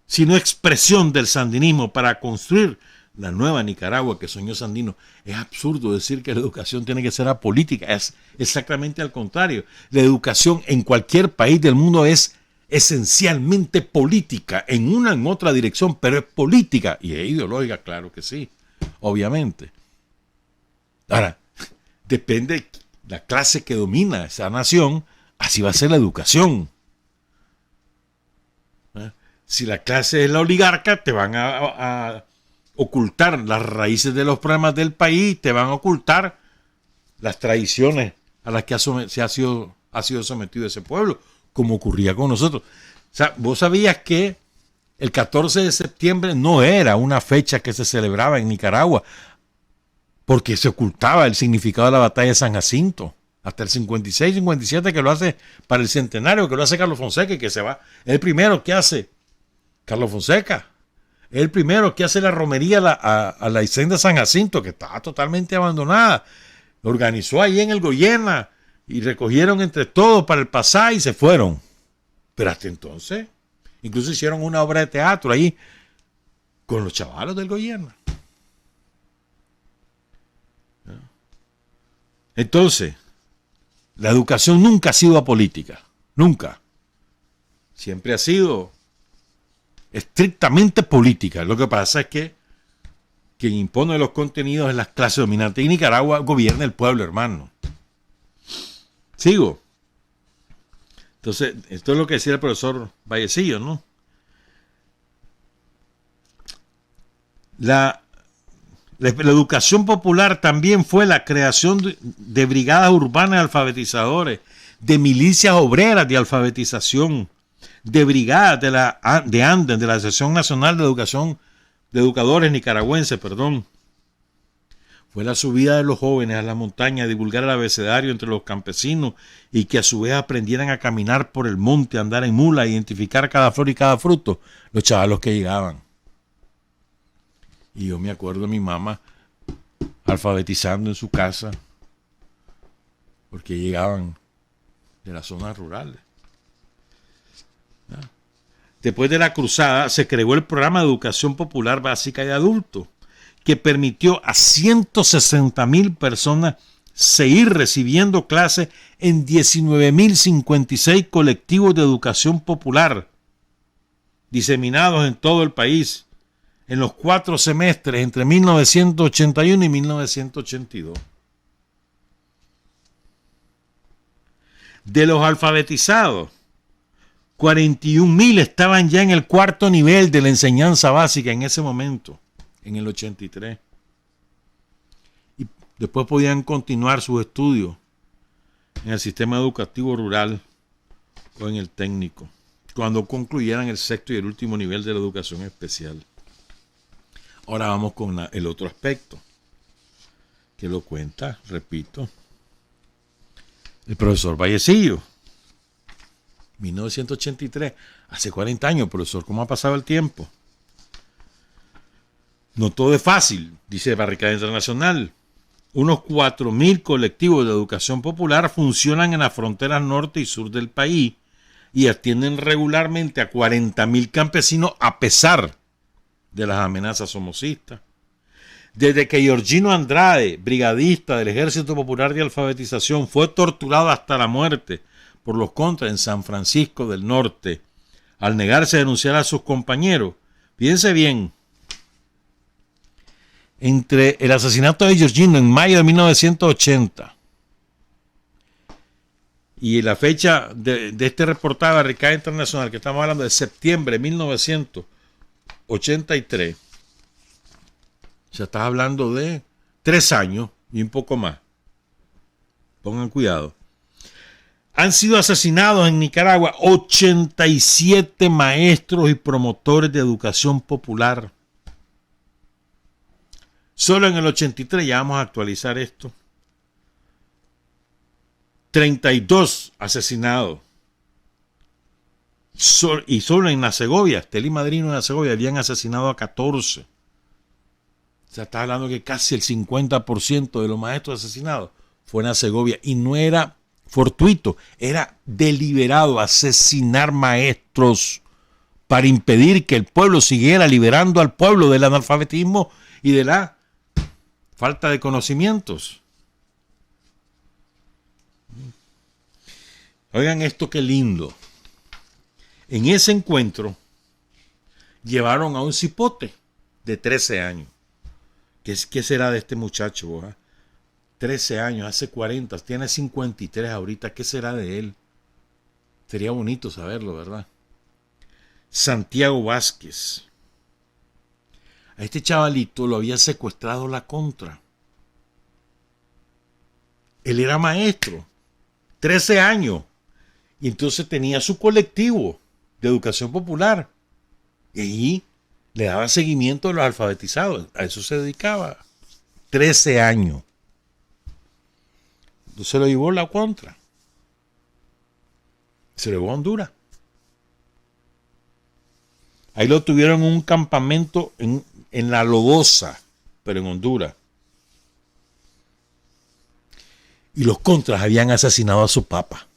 sino expresión del sandinismo para construir la nueva Nicaragua que soñó Sandino. Es absurdo decir que la educación tiene que ser apolítica, es exactamente al contrario. La educación en cualquier país del mundo es esencialmente política, en una en otra dirección, pero es política y es ideológica, claro que sí, obviamente. Ahora, depende de la clase que domina esa nación, así va a ser la educación. Si la clase es la oligarca, te van a ocultar las raíces de los problemas del país, te van a ocultar las tradiciones a las que ha sido sometido ese pueblo, como ocurría con nosotros. O sea, vos sabías que el 14 de septiembre no era una fecha que se celebraba en Nicaragua, porque se ocultaba el significado de la batalla de San Jacinto. Hasta el 56, 57 que lo hace para el centenario, que lo hace Carlos Fonseca y que se va. Es el primero que hace Carlos Fonseca. Es el primero que hace la romería a la hacienda San Jacinto, que estaba totalmente abandonada. Lo organizó ahí en el Goyena y recogieron entre todos para el pasaje y se fueron. Pero hasta entonces, incluso hicieron una obra de teatro ahí con los chavalos del Goyena. Entonces, la educación nunca ha sido apolítica. Nunca. Siempre ha sido estrictamente política. Lo que pasa es que quien impone los contenidos es las clases dominantes. Y Nicaragua gobierna el pueblo, hermano. Sigo. Entonces, esto es lo que decía el profesor Vallecillo, ¿no? La educación popular también fue la creación de brigadas urbanas de alfabetizadores, de milicias obreras de alfabetización, de brigadas de ANDEN, de la Asociación Nacional de Educación de Educadores Nicaragüenses, perdón. Fue la subida de los jóvenes a la montaña a divulgar el abecedario entre los campesinos y que a su vez aprendieran a caminar por el monte, a andar en mula, a identificar cada flor y cada fruto, los chavalos que llegaban. Y yo me acuerdo de mi mamá alfabetizando en su casa, porque llegaban de las zonas rurales. Después de la cruzada se creó el programa de educación popular básica de adultos, que permitió a 160,000 personas seguir recibiendo clases en 19,056 colectivos de educación popular, diseminados en todo el país, en los 4 semestres entre 1981 y 1982. De los alfabetizados, 41,000 estaban ya en el 4º nivel de la enseñanza básica en ese momento, en el 83. Y después podían continuar sus estudios en el sistema educativo rural o en el técnico, cuando concluyeran el 6º y el último nivel de la educación especial. Ahora vamos con el otro aspecto, que lo cuenta, repito, el profesor Vallecillo. 1983, hace 40 años, profesor, ¿cómo ha pasado el tiempo? No todo es fácil, dice Barricada Internacional. unos 4.000 colectivos de educación popular funcionan en las fronteras norte y sur del país y atienden regularmente a 40.000 campesinos a pesar de las amenazas somocistas. Desde que Georgino Andrade, brigadista del Ejército Popular de Alfabetización, fue torturado hasta la muerte por los contras en San Francisco del Norte, al negarse a denunciar a sus compañeros, fíjense bien, entre el asesinato de Georgino en mayo de 1980 y la fecha de este reportaje de Barricada Internacional, que estamos hablando de septiembre de 1983, ya estás hablando de 3 años y un poco más. Pongan cuidado. Han sido asesinados en Nicaragua 87 maestros y promotores de educación popular. Solo en el 83, ya vamos a actualizar esto, 32 asesinados. Y solo en la Segovia, Estelí Madrino en la Segovia, habían asesinado a 14. O sea, está hablando que casi el 50% de los maestros asesinados fue en la Segovia. Y no era fortuito, era deliberado asesinar maestros para impedir que el pueblo siguiera liberando al pueblo del analfabetismo y de la falta de conocimientos. Oigan esto, qué lindo. En ese encuentro llevaron a un cipote de 13 años. ¿Qué será de este muchacho? ¿Verdad? 13 años, hace 40, tiene 53 ahorita. ¿Qué será de él? Sería bonito saberlo, ¿verdad? Santiago Vázquez. A este chavalito lo había secuestrado la contra. Él era maestro, 13 años. Y entonces tenía su colectivo de educación popular. Y allí le daba seguimiento a los alfabetizados. A eso se dedicaba. 13 años. Entonces lo llevó la contra. Se lo llevó a Honduras. Ahí lo tuvieron en un campamento en La Lodosa, pero en Honduras. Y los contras habían asesinado a su papá.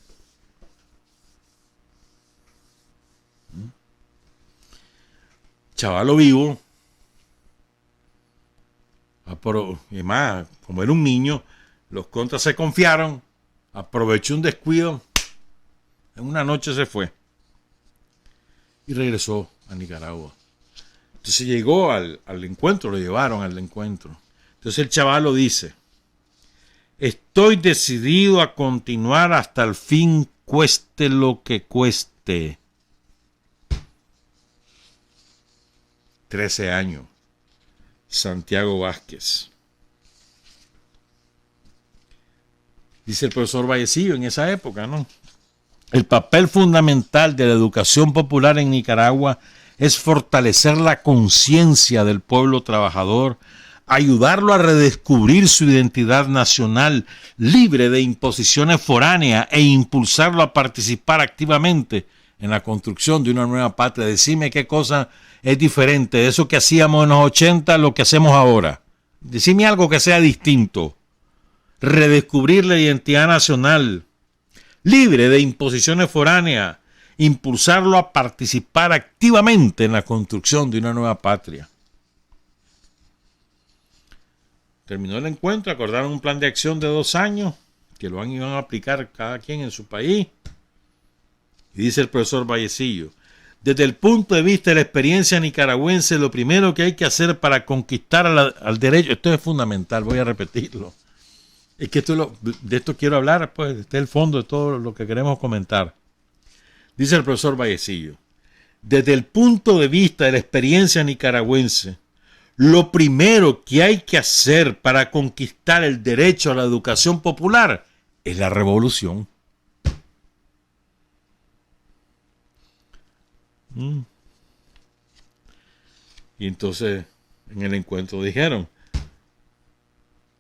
Chavalo vivo. Y más, como era un niño, los contras se confiaron, aprovechó un descuido, en una noche se fue y regresó a Nicaragua. Entonces llegó al encuentro, lo llevaron al encuentro. Entonces el chavalo dice: estoy decidido a continuar hasta el fin, cueste lo que cueste. 13 años. Santiago Vázquez. Dice el profesor Vallecillo en esa época, ¿no? El papel fundamental de la educación popular en Nicaragua es fortalecer la conciencia del pueblo trabajador, ayudarlo a redescubrir su identidad nacional libre de imposiciones foráneas e impulsarlo a participar activamente en la construcción de una nueva patria. Decime qué cosa es diferente de eso que hacíamos en los 80 a lo que hacemos ahora. Decime algo que sea distinto. Redescubrir la identidad nacional, libre de imposiciones foráneas, impulsarlo a participar activamente en la construcción de una nueva patria. Terminó el encuentro, acordaron un plan de acción de 2 años, que lo iban a aplicar cada quien en su país. Y dice el profesor Vallecillo: desde el punto de vista de la experiencia nicaragüense, lo primero que hay que hacer para conquistar al derecho, esto es fundamental, voy a repetirlo, es que de esto quiero hablar, pues este es el fondo de todo lo que queremos comentar. Dice el profesor Vallecillo: desde el punto de vista de la experiencia nicaragüense, lo primero que hay que hacer para conquistar el derecho a la educación popular es la revolución. Y entonces en el encuentro dijeron,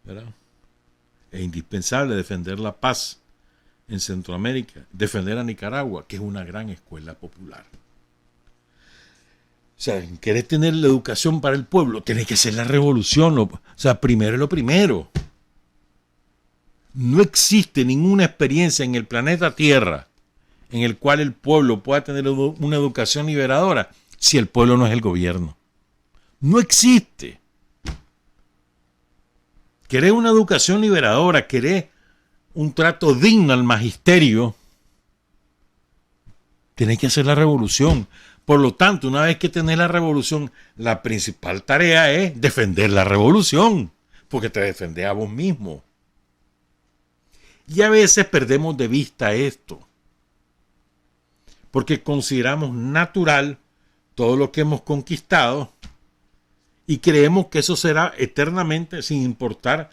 ¿verdad?, es indispensable defender la paz en Centroamérica, defender a Nicaragua, que es una gran escuela popular. O sea, ¿querés tener la educación para el pueblo? Tenés que hacer la revolución. O sea, primero es lo primero. No existe ninguna experiencia en el planeta Tierra en el cual el pueblo pueda tener una educación liberadora si el pueblo no es el gobierno. No existe. ¿Querés una educación liberadora? ¿Querés un trato digno al magisterio? Tenés que hacer la revolución. Por lo tanto, una vez que tenés la revolución, la principal tarea es defender la revolución, porque te defendés a vos mismo. Y a veces perdemos de vista esto, porque consideramos natural todo lo que hemos conquistado y creemos que eso será eternamente sin importar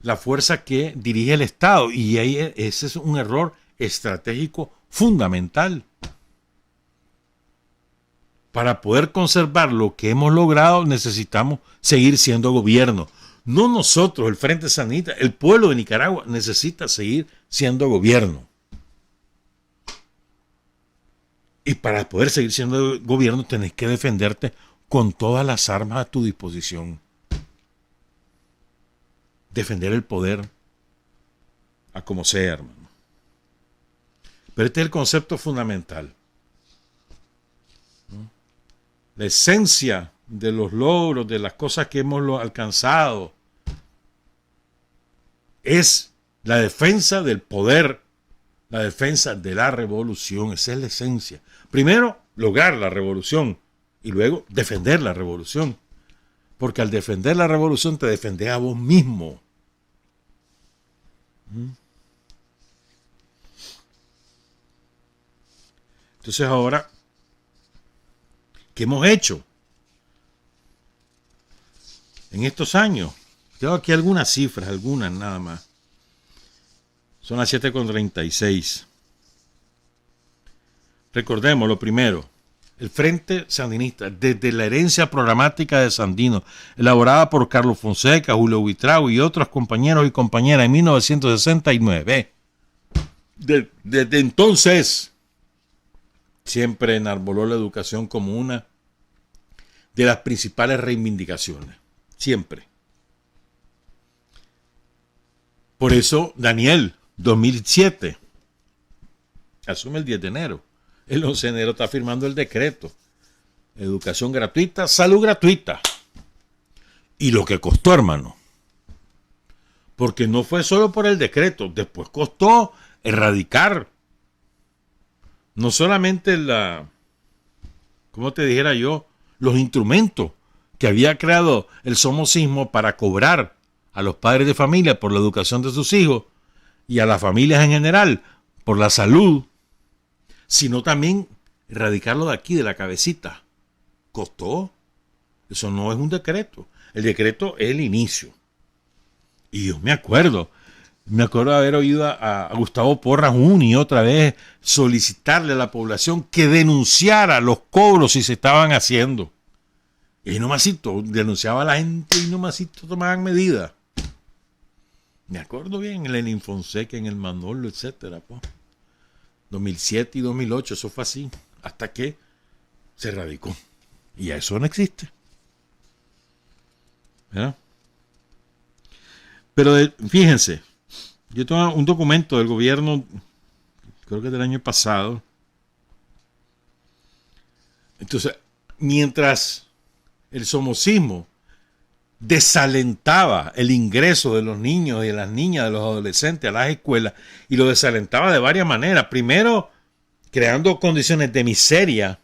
la fuerza que dirige el Estado. Y ahí ese es un error estratégico fundamental. Para poder conservar lo que hemos logrado necesitamos seguir siendo gobierno. No nosotros, el Frente Sandinista, el pueblo de Nicaragua necesita seguir siendo gobierno. Y para poder seguir siendo gobierno tenés que defenderte con todas las armas a tu disposición. Defender el poder a como sea, hermano. Pero este es el concepto fundamental. La esencia de los logros, de las cosas que hemos alcanzado, es la defensa del poder, la defensa de la revolución. Esa es la esencia. Primero, lograr la revolución y luego defender la revolución. Porque al defender la revolución te defendés a vos mismo. Entonces ahora, ¿qué hemos hecho en estos años? Tengo aquí algunas cifras, algunas nada más. Son las 7:36. Recordemos lo primero. El Frente Sandinista, desde la herencia programática de Sandino, elaborada por Carlos Fonseca, Julio Buitrago y otros compañeros y compañeras en 1969. Desde entonces, siempre enarboló la educación como una de las principales reivindicaciones. Siempre. Por eso, Daniel, 2007, asume el 10 de enero. El 11 de enero está firmando el decreto. Educación gratuita, salud gratuita. Y lo que costó, hermano. Porque no fue solo por el decreto. Después costó erradicar. No solamente ¿cómo te dijera yo? Los instrumentos que había creado el somocismo para cobrar a los padres de familia por la educación de sus hijos y a las familias en general por la salud, sino también erradicarlo de aquí, de la cabecita. Costó. Eso no es un decreto. El decreto es el inicio. Y yo me acuerdo de haber oído a Gustavo Porras una y otra vez solicitarle a la población que denunciara los cobros si se estaban haciendo. Y nomasito, denunciaba a la gente y nomasito tomaban medidas. Me acuerdo bien, en Lenin Fonseca, en el Manolo, etcétera, pues. 2007 y 2008, eso fue así, hasta que se radicó. Y ya eso no existe. ¿Verdad? Pero fíjense, yo tengo un documento del gobierno, creo que del año pasado. Entonces, mientras el somocismo desalentaba el ingreso de los niños y de las niñas, de los adolescentes a las escuelas, y lo desalentaba de varias maneras. Primero, creando condiciones de miseria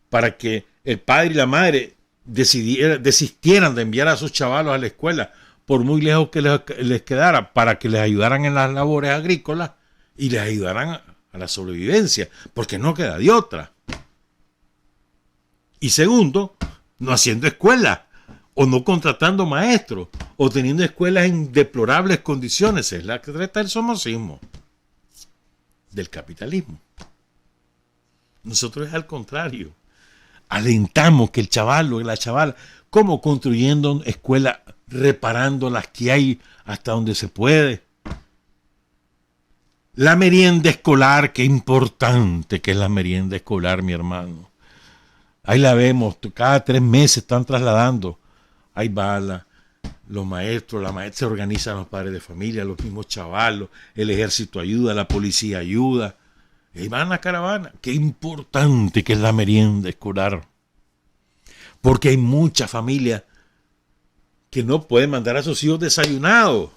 para que el padre y la madre desistieran de enviar a sus chavalos a la escuela, por muy lejos que les quedara, para que les ayudaran en las labores agrícolas y les ayudaran a la sobrevivencia, porque no queda de otra. Y segundo, no haciendo escuelas, o no contratando maestros, o teniendo escuelas en deplorables condiciones. Es la que trata el somocismo del capitalismo. Nosotros es al contrario. Alentamos que el chaval o la chavala, como construyendo escuelas, reparando las que hay hasta donde se puede. La merienda escolar, qué importante que es la merienda escolar, mi hermano. Ahí la vemos, cada 3 meses están trasladando. Ahí va los maestros, la maestra se organizan, los padres de familia, los mismos chavalos, el ejército ayuda, la policía ayuda. Y van a la caravana. Qué importante que es la merienda escolar. Porque hay muchas familias que no pueden mandar a sus hijos desayunados.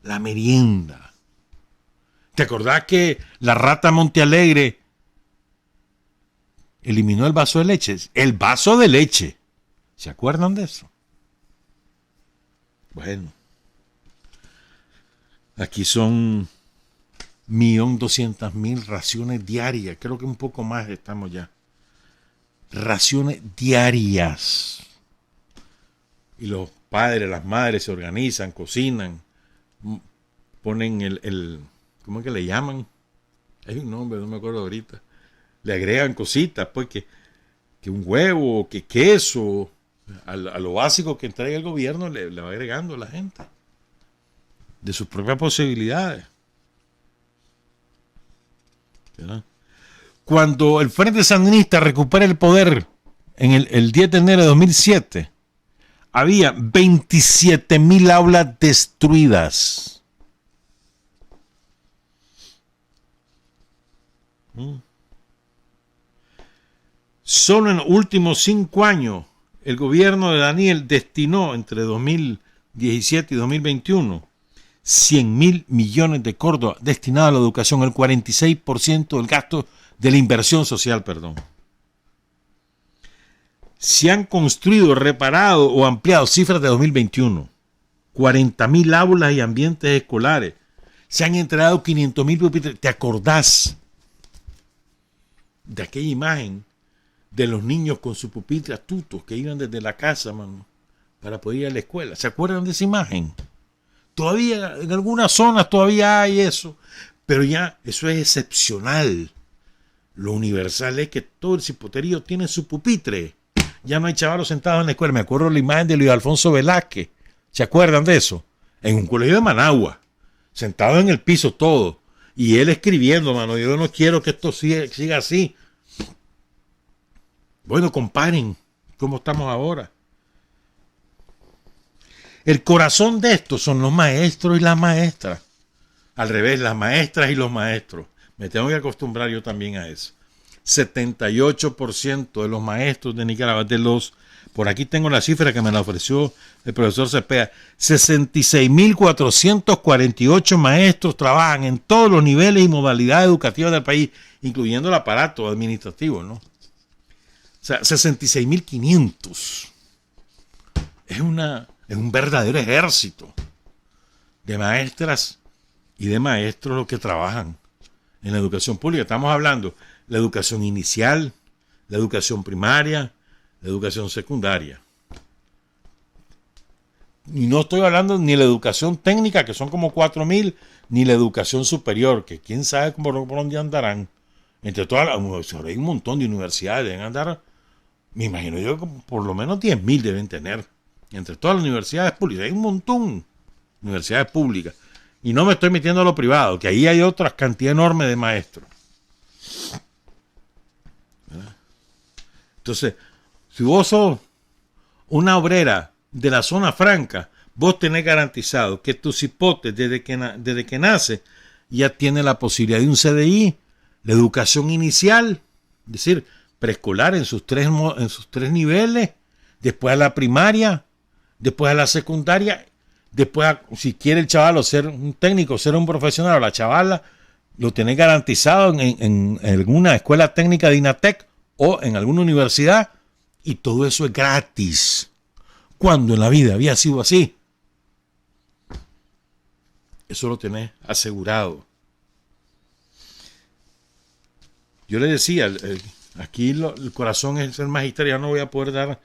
La merienda. ¿Te acordás que la rata Montealegre eliminó el vaso de leche? El vaso de leche. ¿Se acuerdan de eso? Bueno. Aquí son 1.200.000 raciones diarias. Creo que un poco más estamos ya. Raciones diarias. Y los padres, las madres se organizan, cocinan, ponen el ¿cómo es que le llaman? Hay un nombre, no me acuerdo ahorita. Le agregan cositas, pues que un huevo, que queso, a lo básico que entrega el gobierno le va agregando a la gente. De sus propias posibilidades. ¿Verdad? Cuando el Frente Sandinista recupera el poder en el 10 de enero de 2007, había 27.000 aulas destruidas. Solo en los últimos 5 años, el gobierno de Daniel destinó entre 2017 y 2021 100.000 millones de córdobas destinados a la educación, el 46% del gasto de la inversión social, Se han construido, reparado o ampliado, cifras de 2021, 40.000 aulas y ambientes escolares. Se han entregado 500.000 pupitres. ¿Te acordás de aquella imagen de los niños con sus pupitres tutos que iban desde la casa, mano, para poder ir a la escuela? ¿Se acuerdan de esa imagen? Todavía en algunas zonas todavía hay eso, pero ya eso es excepcional. Lo universal es que todo el cipoterío tiene su pupitre. Ya no hay chavalos sentados en la escuela. Me acuerdo de la imagen de Luis Alfonso Velázquez. ¿Se acuerdan de eso? En un colegio de Managua, sentado en el piso todo, y él escribiendo, mano, yo no quiero que esto siga así. Bueno, comparen cómo estamos ahora. El corazón de esto son los maestros y las maestras. Al revés, las maestras y los maestros. Me tengo que acostumbrar yo también a eso. 78% de los maestros de Nicaragua, por aquí tengo la cifra que me la ofreció el profesor Cepeda, 66.448 maestros trabajan en todos los niveles y modalidades educativas del país, incluyendo el aparato administrativo, ¿no? O sea, 66.500. Es un verdadero ejército de maestras y de maestros los que trabajan en la educación pública. Estamos hablando de la educación inicial, la educación primaria, la educación secundaria. Y no estoy hablando ni de la educación técnica, que son como 4.000, ni la educación superior, que quién sabe por dónde andarán. Entre todas hay un montón de universidades, deben andar, me imagino yo, por lo menos 10.000 deben tener. Entre todas las universidades públicas, hay un montón de universidades públicas. Y no me estoy metiendo a lo privado, que ahí hay otra cantidad enorme de maestros. ¿Verdad? Entonces, si vos sos una obrera de la zona franca, vos tenés garantizado que tu cipote, desde que nace, ya tiene la posibilidad de un CDI, la educación inicial, es decir, preescolar en sus tres niveles, después a la primaria, después a la secundaria, después, si quiere el chaval ser un técnico, ser un profesional, o la chavala, lo tenés garantizado en alguna escuela técnica de INATEC o en alguna universidad, y todo eso es gratis. Cuando en la vida había sido así. Eso lo tenés asegurado. Yo le decía, aquí el corazón es el magisterio. Ya no voy a poder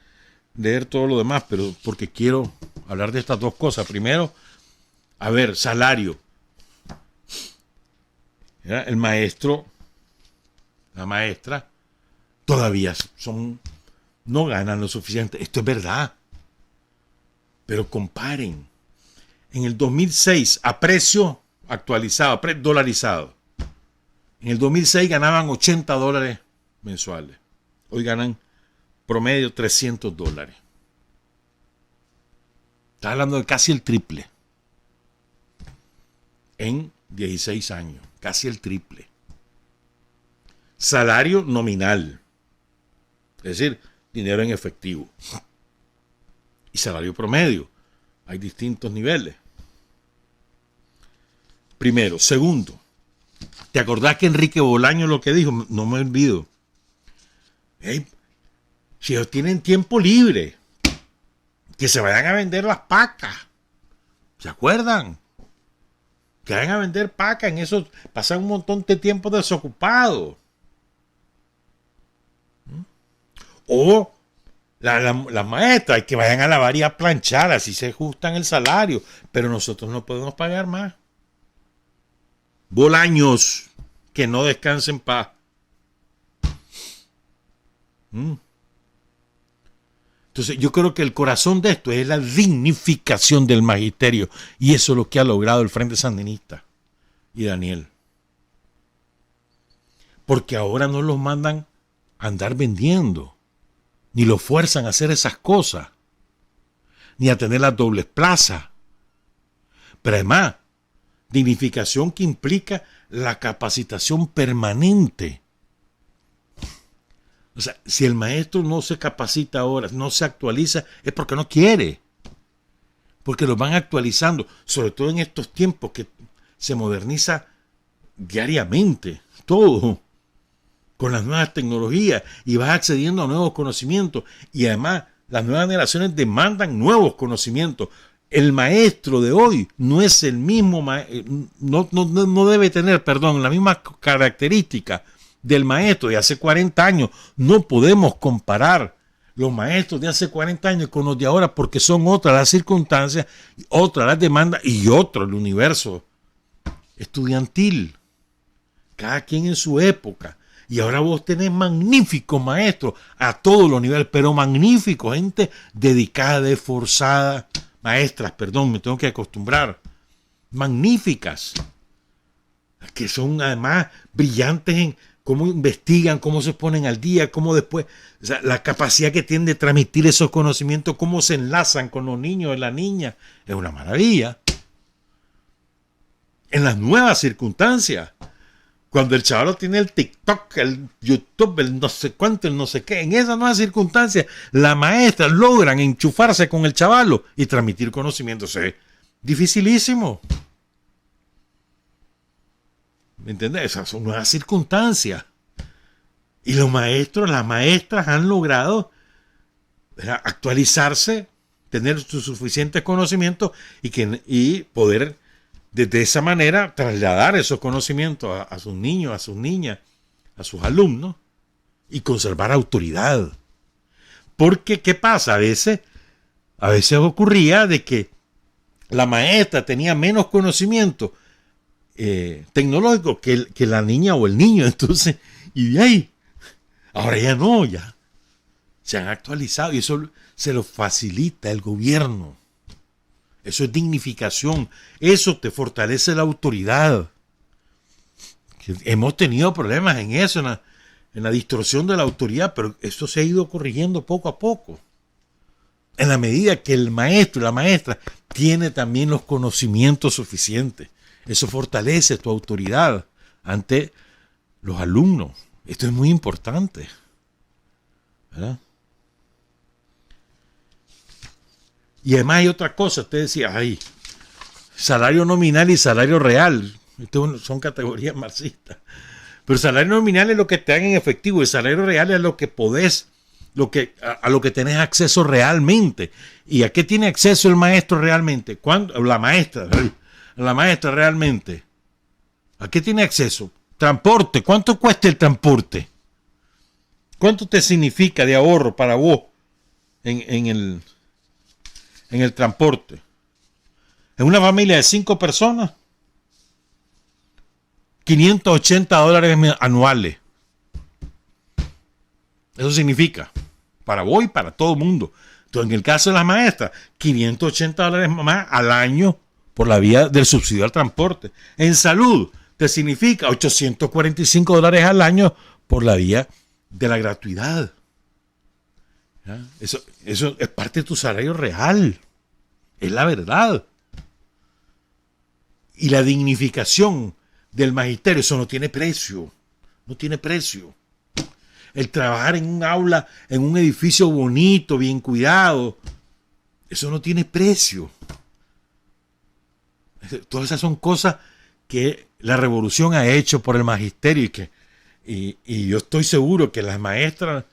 leer todo lo demás, pero porque quiero hablar de estas dos cosas. Primero, a ver, salario. ¿Ya? El maestro, la maestra, todavía no ganan lo suficiente. Esto es verdad. Pero comparen. En el 2006, a precio actualizado, dolarizado, en el 2006 ganaban $80 mensuales. Hoy ganan promedio $300. Estás hablando de casi el triple. En 16 años. Casi el triple. Salario nominal. Es decir, dinero en efectivo. Y salario promedio. Hay distintos niveles. Primero. Segundo. ¿Te acordás que Enrique Bolaño lo que dijo? No me olvido. Hey, si ellos tienen tiempo libre, que se vayan a vender las pacas. ¿Se acuerdan? Que vayan a vender pacas. En eso pasan un montón de tiempo desocupados. O las maestras, que vayan a lavar y a planchar, así se ajustan el salario. Pero nosotros no podemos pagar más. Bolaños, que no descansen en paz. Entonces yo creo que el corazón de esto es la dignificación del magisterio, y eso es lo que ha logrado el Frente Sandinista y Daniel. Porque ahora no los mandan a andar vendiendo, ni los fuerzan a hacer esas cosas, ni a tener las dobles plazas. Pero además, dignificación que implica la capacitación permanente. O sea, si el maestro no se capacita ahora, no se actualiza, es porque no quiere. Porque lo van actualizando, sobre todo en estos tiempos que se moderniza diariamente todo, con las nuevas tecnologías, y vas accediendo a nuevos conocimientos. Y además, las nuevas generaciones demandan nuevos conocimientos. El maestro de hoy no es el mismo, no debe tener, la misma característica del maestro de hace 40 años. No podemos comparar los maestros de hace 40 años con los de ahora, porque son otras las circunstancias, otras las demandas y otro el universo estudiantil. Cada quien en su época. Y ahora vos tenés magníficos maestros a todos los niveles, pero magníficos, gente dedicada, esforzada. Maestras, me tengo que acostumbrar. Magníficas. Que son además brillantes en cómo investigan, cómo se ponen al día, cómo después, o sea, la capacidad que tienen de transmitir esos conocimientos, cómo se enlazan con los niños y las niñas, es una maravilla. En las nuevas circunstancias, cuando el chaval tiene el TikTok, el YouTube, el no sé cuánto, el no sé qué, en esas nuevas circunstancias, las maestras logran enchufarse con el chavalo y transmitir conocimientos. Es dificilísimo. ¿Me entiendes? Esas son nuevas circunstancias. Y los maestros, las maestras han logrado actualizarse, tener sus suficientes conocimientos y poder de esa manera trasladar esos conocimientos a sus niños, a sus niñas, a sus alumnos, y conservar autoridad. Porque, ¿qué pasa? A veces ocurría de que la maestra tenía menos conocimiento tecnológico que la niña o el niño. Entonces, y de ahí, ahora ya no, ya se han actualizado, y eso se lo facilita el gobierno. Eso es dignificación. Eso te fortalece la autoridad. Hemos tenido problemas en eso, en la distorsión de la autoridad, pero esto se ha ido corrigiendo poco a poco. En la medida que el maestro y la maestra tiene también los conocimientos suficientes. Eso fortalece tu autoridad ante los alumnos. Esto es muy importante, ¿verdad? Y además hay otra cosa. Usted decía, salario nominal y salario real. Estos son categorías marxistas. Pero el salario nominal es lo que te dan en efectivo. El salario real es lo que podés, a lo que tenés acceso realmente. ¿Y a qué tiene acceso el maestro realmente? ¿Cuándo? La maestra realmente. ¿A qué tiene acceso? Transporte. ¿Cuánto cuesta el transporte? ¿Cuánto te significa de ahorro para vos en el transporte? En una familia de 5 personas, $580 anuales. Eso significa para vos y para todo el mundo. Entonces, en el caso de las maestras, $580 más al año por la vía del subsidio al transporte. En salud, te significa $845 al año por la vía de la gratuidad. ¿Ya? Eso es parte de tu salario real. Es la verdad. Y la dignificación del magisterio, eso no tiene precio. No tiene precio. El trabajar en un aula, en un edificio bonito, bien cuidado, eso no tiene precio. Todas esas son cosas que la revolución ha hecho por el magisterio y yo estoy seguro que las maestras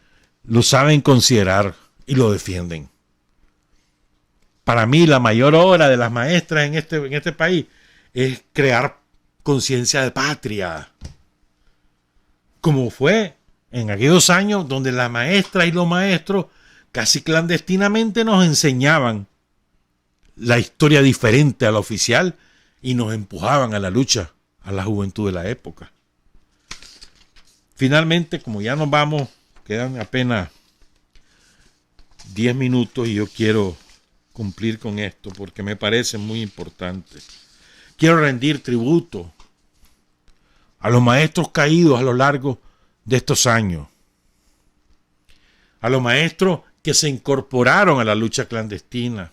lo saben considerar y lo defienden. Para mí la mayor obra de las maestras en este país es crear conciencia de patria. Como fue en aquellos años donde las maestras y los maestros casi clandestinamente nos enseñaban la historia diferente a la oficial y nos empujaban a la lucha, a la juventud de la época. Finalmente, como ya nos vamos, quedan apenas 10 minutos y yo quiero cumplir con esto porque me parece muy importante. Quiero rendir tributo a los maestros caídos a lo largo de estos años, a los maestros que se incorporaron a la lucha clandestina,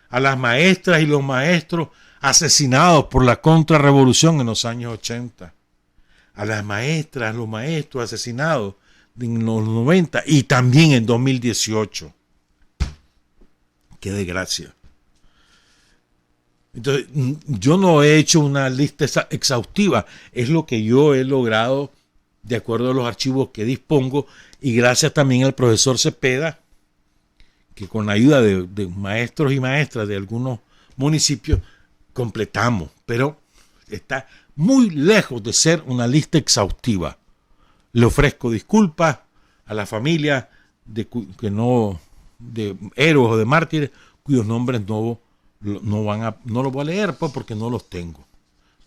a las maestras y los maestros asesinados por la contrarrevolución en los años 80, a las maestras, los maestros asesinados en los 90 y también en 2018. Qué desgracia. Entonces, yo no he hecho una lista exhaustiva, es lo que yo he logrado de acuerdo a los archivos que dispongo y gracias también al profesor Cepeda, que con la ayuda de maestros y maestras de algunos municipios completamos, pero está muy lejos de ser una lista exhaustiva. Le ofrezco disculpas a la familia de héroes o de mártires cuyos nombres no los voy a leer pues, porque no los tengo.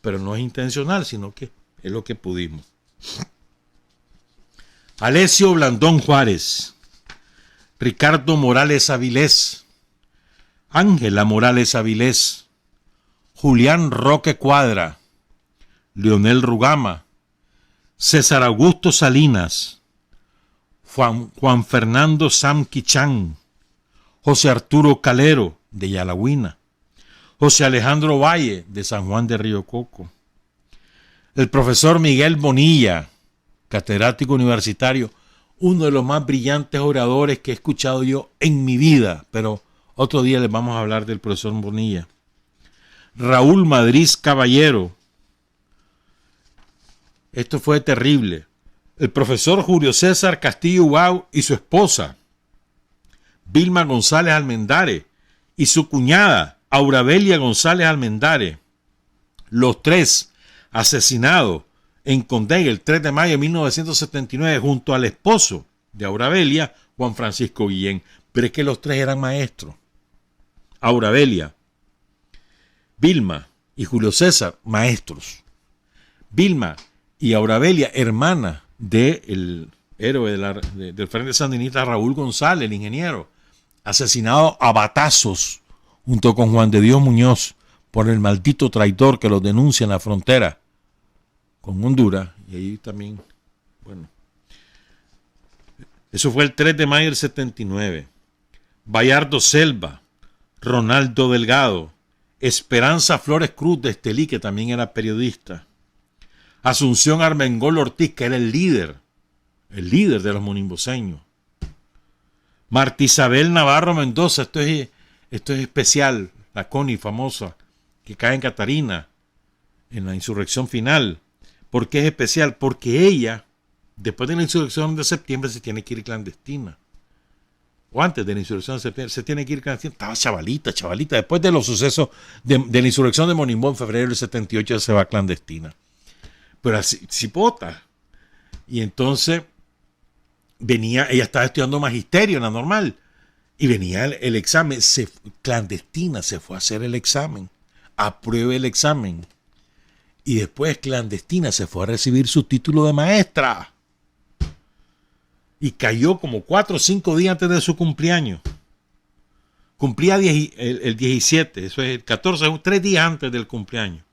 Pero no es intencional, sino que es lo que pudimos. Alessio Blandón Juárez, Ricardo Morales Avilés, Ángela Morales Avilés, Julián Roque Cuadra, Leonel Rugama, César Augusto Salinas, Juan Fernando Samquichán, José Arturo Calero de Yalahuina, José Alejandro Valle de San Juan de Río Coco, el profesor Miguel Bonilla, catedrático universitario, uno de los más brillantes oradores que he escuchado yo en mi vida, pero otro día les vamos a hablar del profesor Bonilla. Raúl Madrid Caballero, esto fue terrible. El profesor Julio César Castillo Ubao y su esposa, Vilma González Almendares, y su cuñada, Aurabelia González Almendares, los tres asesinados en Condé el 3 de mayo de 1979 junto al esposo de Aurabelia, Juan Francisco Guillén. Pero es que los tres eran maestros. Aurabelia, Vilma y Julio César, maestros. Vilma y Aurabelia, hermana del héroe del Frente Sandinista Raúl González, el ingeniero, asesinado a batazos junto con Juan de Dios Muñoz por el maldito traidor que los denuncia en la frontera con Honduras. Y ahí también, bueno, eso fue el 3 de mayo del 79. Bayardo Selva, Ronaldo Delgado, Esperanza Flores Cruz de Estelí, que también era periodista, Asunción Armengol Ortiz, que era el líder de los monimboseños, Marta Isabel Navarro Mendoza, esto es especial, la Connie famosa, que cae en Catarina en la insurrección final. ¿Por qué es especial? Porque ella, después de la insurrección de septiembre, se tiene que ir clandestina. O antes de la insurrección de septiembre, se tiene que ir clandestina. Estaba chavalita. Después de los sucesos de la insurrección de Monimbó en febrero del 78, se va clandestina. Pero así, cipota. Y entonces ella estaba estudiando magisterio en la normal. Y venía el examen, clandestina, se fue a hacer el examen. Apruebe el examen. Y después clandestina se fue a recibir su título de maestra. Y cayó como 4 o 5 días antes de su cumpleaños. Cumplía el 17, eso es el 14, 3 días antes del cumpleaños.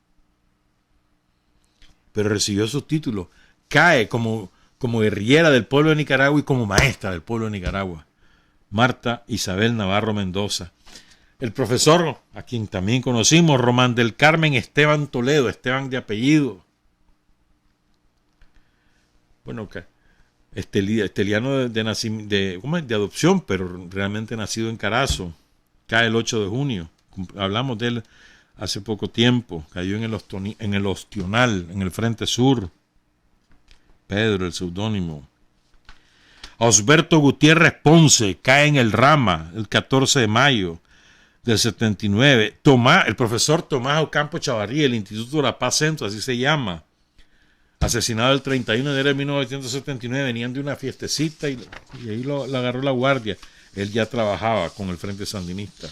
Pero recibió su título. Cae como guerrillera del pueblo de Nicaragua y como maestra del pueblo de Nicaragua. Marta Isabel Navarro Mendoza. El profesor, a quien también conocimos, Román del Carmen Esteban Toledo, Esteban de apellido. Bueno, esteliano de adopción, pero realmente nacido en Carazo. Cae el 8 de junio. Hablamos de él hace poco tiempo. Cayó en el Ostional, en el Frente Sur. Pedro, el seudónimo. Osberto Gutiérrez Ponce cae en el Rama el 14 de mayo del 79. El profesor Tomás Ocampo Chavarría, el Instituto de la Paz Centro, así se llama, asesinado el 31 de enero de 1979. Venían de una fiestecita y ahí lo agarró la guardia. Él ya trabajaba con el Frente Sandinista.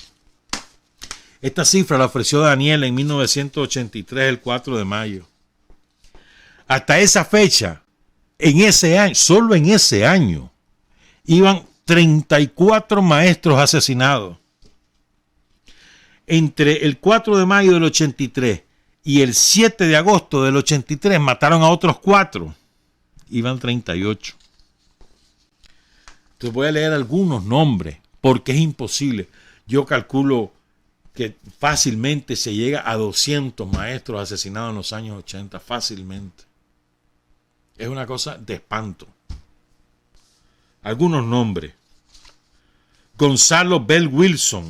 Esta cifra la ofreció Daniel en 1983, el 4 de mayo. Hasta esa fecha, en ese año, solo en ese año, iban 34 maestros asesinados. Entre el 4 de mayo del 83 y el 7 de agosto del 83 mataron a otros 4. Iban 38. Entonces voy a leer algunos nombres porque es imposible. Yo calculo que fácilmente se llega a 200 maestros asesinados en los años 80, fácilmente. Es una cosa de espanto. Algunos nombres. Gonzalo Bell Wilson.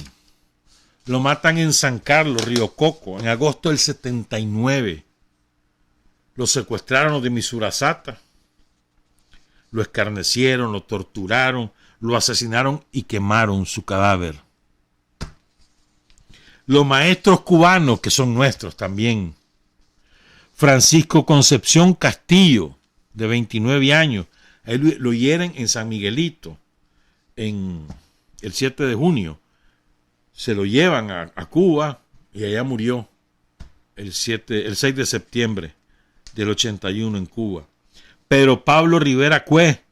Lo matan en San Carlos, Río Coco, en agosto del 79. Lo secuestraron los de Misurasata. Lo escarnecieron, lo torturaron, lo asesinaron y quemaron su cadáver. Los maestros cubanos, que son nuestros también. Francisco Concepción Castillo, de 29 años. Él lo hieren en San Miguelito, en el 7 de junio. Se lo llevan a Cuba y allá murió el 6 de septiembre del 81 en Cuba. Pedro Pablo Rivera Cue,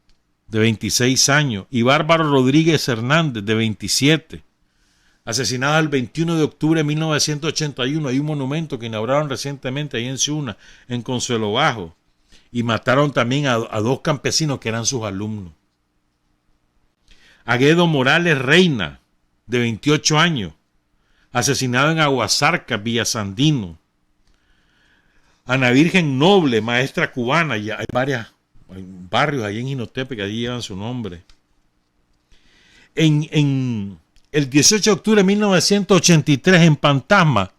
de 26 años, y Bárbaro Rodríguez Hernández, de 27, asesinada el 21 de octubre de 1981. Hay un monumento que inauguraron recientemente ahí en Ciuna, en Consuelo Bajo, y mataron también a 2 campesinos que eran sus alumnos. Aguedo Morales Reina, de 28 años, asesinado en Aguasarca, Villasandino. Ana Virgen Noble, maestra cubana, ya hay barrios ahí en Jinotepe que allí llevan su nombre. En el 18 de octubre de 1983, en Pantasma,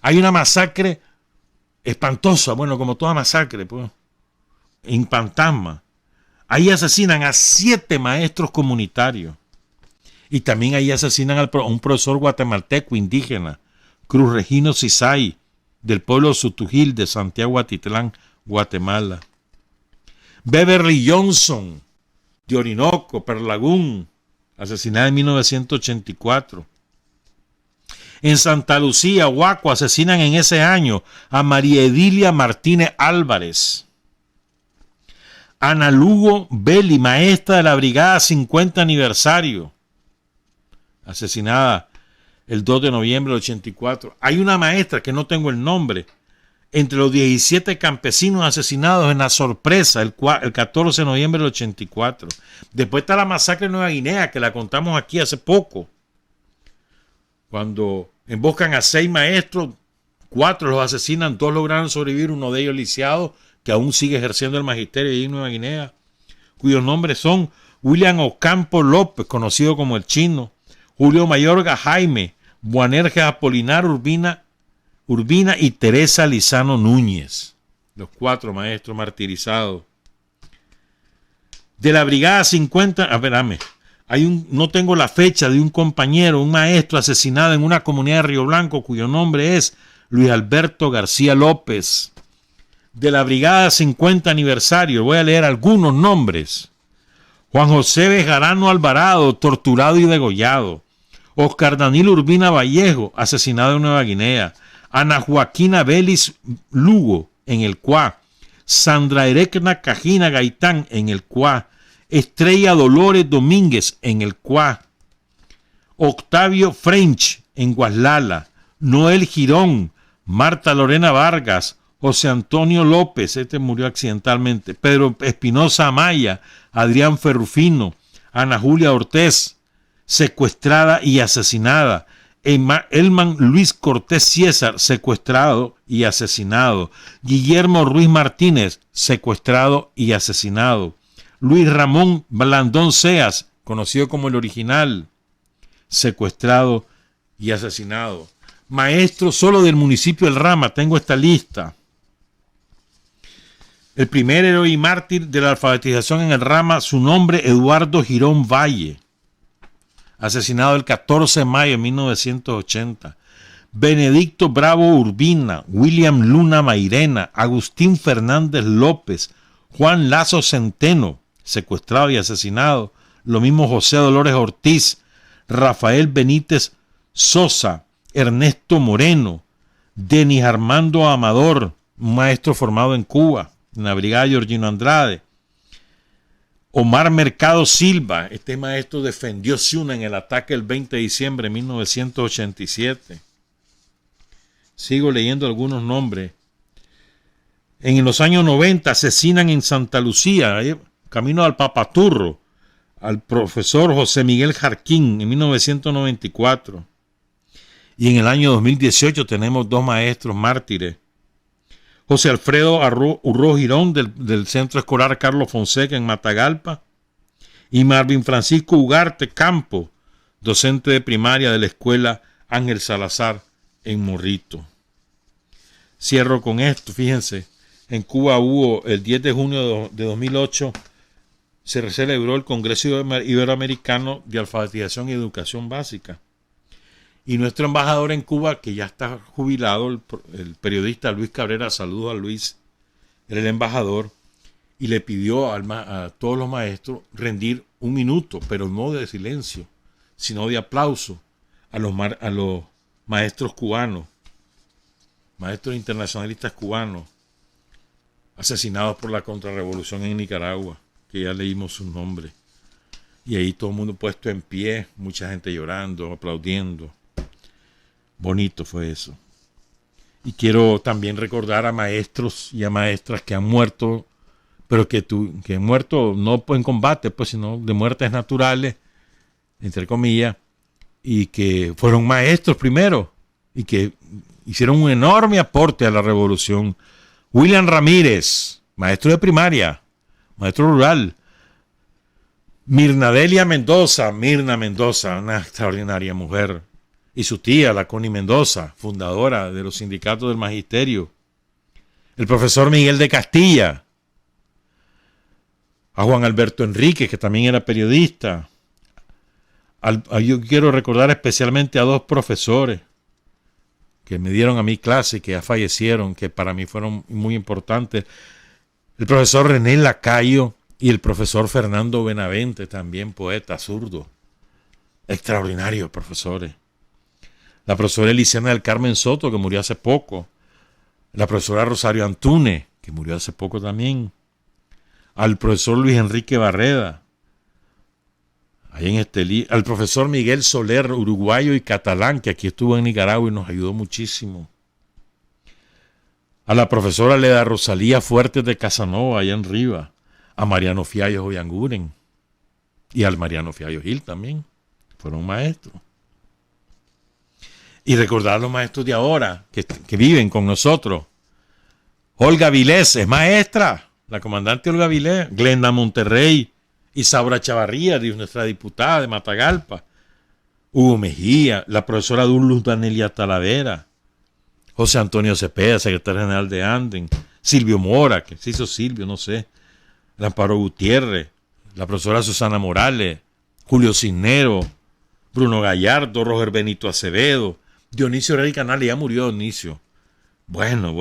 hay una masacre espantosa, bueno, como toda masacre, pues, en Pantasma. Ahí asesinan a 7 maestros comunitarios. Y también ahí asesinan a un profesor guatemalteco indígena, Cruz Regino Cisay, del pueblo Sutujil de Santiago Atitlán, Guatemala. Beverly Johnson, de Orinoco, Perlagún, asesinada en 1984. En Santa Lucía, Huaco, asesinan en ese año a María Edilia Martínez Álvarez. Ana Lugo Belli, maestra de la Brigada 50 aniversario, asesinada el 2 de noviembre del 84. Hay una maestra que no tengo el nombre, entre los 17 campesinos asesinados en La Sorpresa el 14 de noviembre del 84. Después está la masacre de Nueva Guinea, que la contamos aquí hace poco, cuando emboscan a 6 maestros, 4 los asesinan, 2 lograron sobrevivir, uno de ellos lisiado, que aún sigue ejerciendo el magisterio allí en Nueva Guinea, cuyos nombres son William Ocampo López, conocido como el Chino, Julio Mayorga Jaime, Boanerges Apolinar Urbina y Teresa Lizano Núñez, los 4 maestros martirizados. De la Brigada 50, no tengo la fecha de un compañero, un maestro asesinado en una comunidad de Río Blanco, cuyo nombre es Luis Alberto García López. De la Brigada 50 aniversario, voy a leer algunos nombres. Juan José Bejarano Alvarado, torturado y degollado. Oscar Danilo Urbina Vallejo, asesinado en Nueva Guinea. Ana Joaquina Vélez Lugo, en el Cuá. Sandra Erecna Cajina Gaitán, en el Cuá. Estrella Dolores Domínguez, en el Cuá. Octavio French, en Guaslala. Noel Girón, Marta Lorena Vargas, José Antonio López, este murió accidentalmente, Pedro Espinosa Amaya, Adrián Ferrufino, Ana Julia Ortiz, secuestrada y asesinada Elman Luis Cortés Ciésar, secuestrado y asesinado. Guillermo Ruiz Martínez, secuestrado y asesinado. Luis Ramón Blandón Seas, conocido como el original, secuestrado y asesinado. Maestro solo del municipio del Rama, tengo esta lista. El primer héroe y mártir de la alfabetización en el Rama, su nombre Eduardo Girón Valle, asesinado el 14 de mayo de 1980. Benedicto Bravo Urbina, William Luna Mairena, Agustín Fernández López, Juan Lazo Centeno, secuestrado y asesinado. Lo mismo José Dolores Ortiz, Rafael Benítez Sosa, Ernesto Moreno, Denis Armando Amador, un maestro formado en Cuba, en la brigada Georgino Andrade. Omar Mercado Silva, este maestro defendió Ciuna en el ataque el 20 de diciembre de 1987. Sigo leyendo algunos nombres. En los años 90 asesinan en Santa Lucía, camino al Papaturro, al profesor José Miguel Jarquín en 1994. Y en el año 2018 tenemos 2 maestros mártires. José Alfredo Urró Girón del Centro Escolar Carlos Fonseca en Matagalpa y Marvin Francisco Ugarte Campo, docente de primaria de la Escuela Ángel Salazar en Morrito. Cierro con esto, fíjense, en Cuba hubo el 10 de junio de 2008, se celebró el Congreso Iberoamericano de Alfabetización y Educación Básica. Y nuestro embajador en Cuba, que ya está jubilado, el periodista Luis Cabrera, saludo a Luis, era el embajador, y le pidió a todos los maestros rendir 1 minuto, pero no de silencio, sino de aplauso a los maestros cubanos, maestros internacionalistas cubanos, asesinados por la contrarrevolución en Nicaragua, que ya leímos sus nombres. Y ahí todo el mundo puesto en pie, mucha gente llorando, aplaudiendo. Bonito fue eso. Y quiero también recordar a maestros y a maestras que han muerto, pero que han muerto no en combate, pues, sino de muertes naturales, entre comillas, y que fueron maestros primero, y que hicieron un enorme aporte a la revolución. William Ramírez, maestro de primaria, maestro rural. Mirna Mendoza, una extraordinaria mujer. Y su tía, la Connie Mendoza, fundadora de los sindicatos del magisterio. El profesor Miguel de Castilla. A Juan Alberto Enríquez, que también era periodista. Yo quiero recordar especialmente a 2 profesores que me dieron a mi clase y que ya fallecieron, que para mí fueron muy importantes. El profesor René Lacayo y el profesor Fernando Benavente, también poeta zurdo. Extraordinarios profesores. La profesora Elisiana del Carmen Soto, que murió hace poco. La profesora Rosario Antúnez, que murió hace poco también. Al profesor Luis Enrique Barreda. Ahí en Estelí. Al profesor Miguel Soler, uruguayo y catalán, que aquí estuvo en Nicaragua y nos ayudó muchísimo. A la profesora Leda Rosalía Fuertes de Casanova, allá en Riva. A Mariano Fiallo Oyanguren. Y al Mariano Fiallo Gil también. Fueron maestros. Y recordar a los maestros de ahora que viven con nosotros. Olga Vilés es maestra, la comandante Olga Vilés. Glenda Monterrey, Isaura Chavarría, nuestra diputada de Matagalpa. Hugo Mejía, la profesora Dulce Danelia Talavera. José Antonio Cepeda, secretario general de Anden. Silvio Mora, que se hizo Silvio, no sé. Amparo Gutiérrez, la profesora Susana Morales. Julio Cisnero, Bruno Gallardo, Roger Benito Acevedo. Dionisio Rey Canales, ya murió Dionisio. Bueno.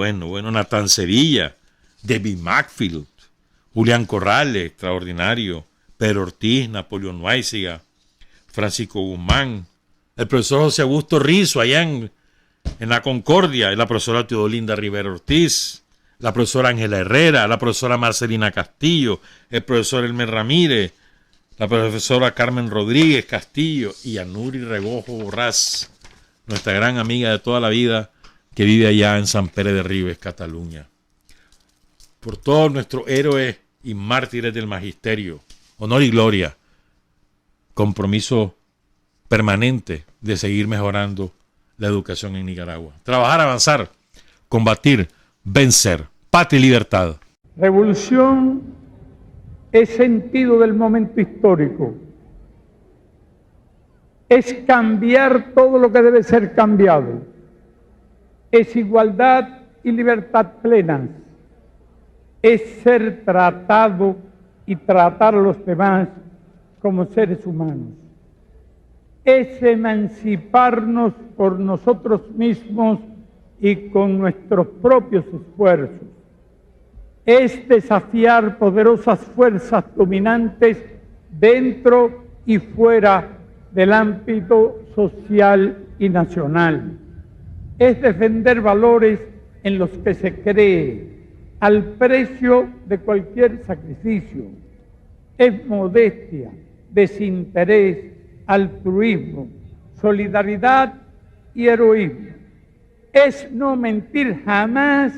Natán Sevilla, David Macfield, Julián Corrales, extraordinario. Pedro Ortiz, Napoleón Weisiga, Francisco Guzmán. El profesor José Augusto Rizo, allá en la Concordia. La profesora Teodolinda Rivera Ortiz. La profesora Ángela Herrera. La profesora Marcelina Castillo. El profesor Elmer Ramírez. La profesora Carmen Rodríguez Castillo. Y Anuri Rebojo Borrás, nuestra gran amiga de toda la vida, que vive allá en San Pere de Ribes, Cataluña. Por todos nuestros héroes y mártires del magisterio, honor y gloria, compromiso permanente de seguir mejorando la educación en Nicaragua. Trabajar, avanzar, combatir, vencer. Patria y libertad. Revolución es sentido del momento histórico. Es cambiar todo lo que debe ser cambiado. Es igualdad y libertad plenas. Es ser tratado y tratar a los demás como seres humanos. Es emanciparnos por nosotros mismos y con nuestros propios esfuerzos. Es desafiar poderosas fuerzas dominantes dentro y fuera del ámbito social y nacional. Es defender valores en los que se cree, al precio de cualquier sacrificio. Es modestia, desinterés, altruismo, solidaridad y heroísmo. Es no mentir jamás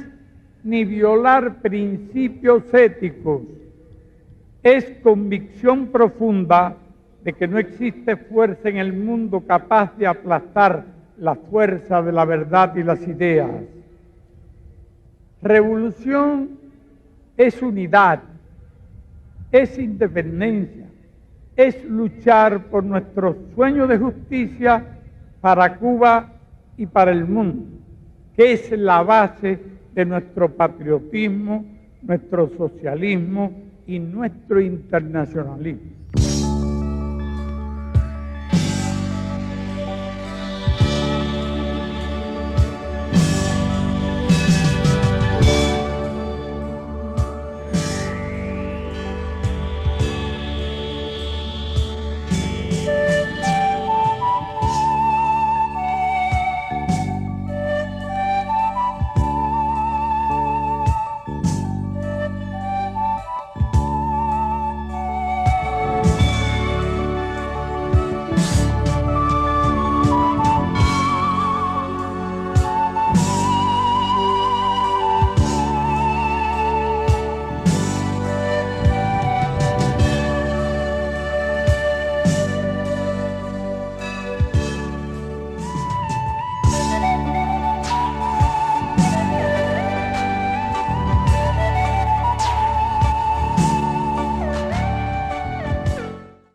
ni violar principios éticos. Es convicción profunda de que no existe fuerza en el mundo capaz de aplastar la fuerza de la verdad y las ideas. Revolución es unidad, es independencia, es luchar por nuestro sueño de justicia para Cuba y para el mundo, que es la base de nuestro patriotismo, nuestro socialismo y nuestro internacionalismo.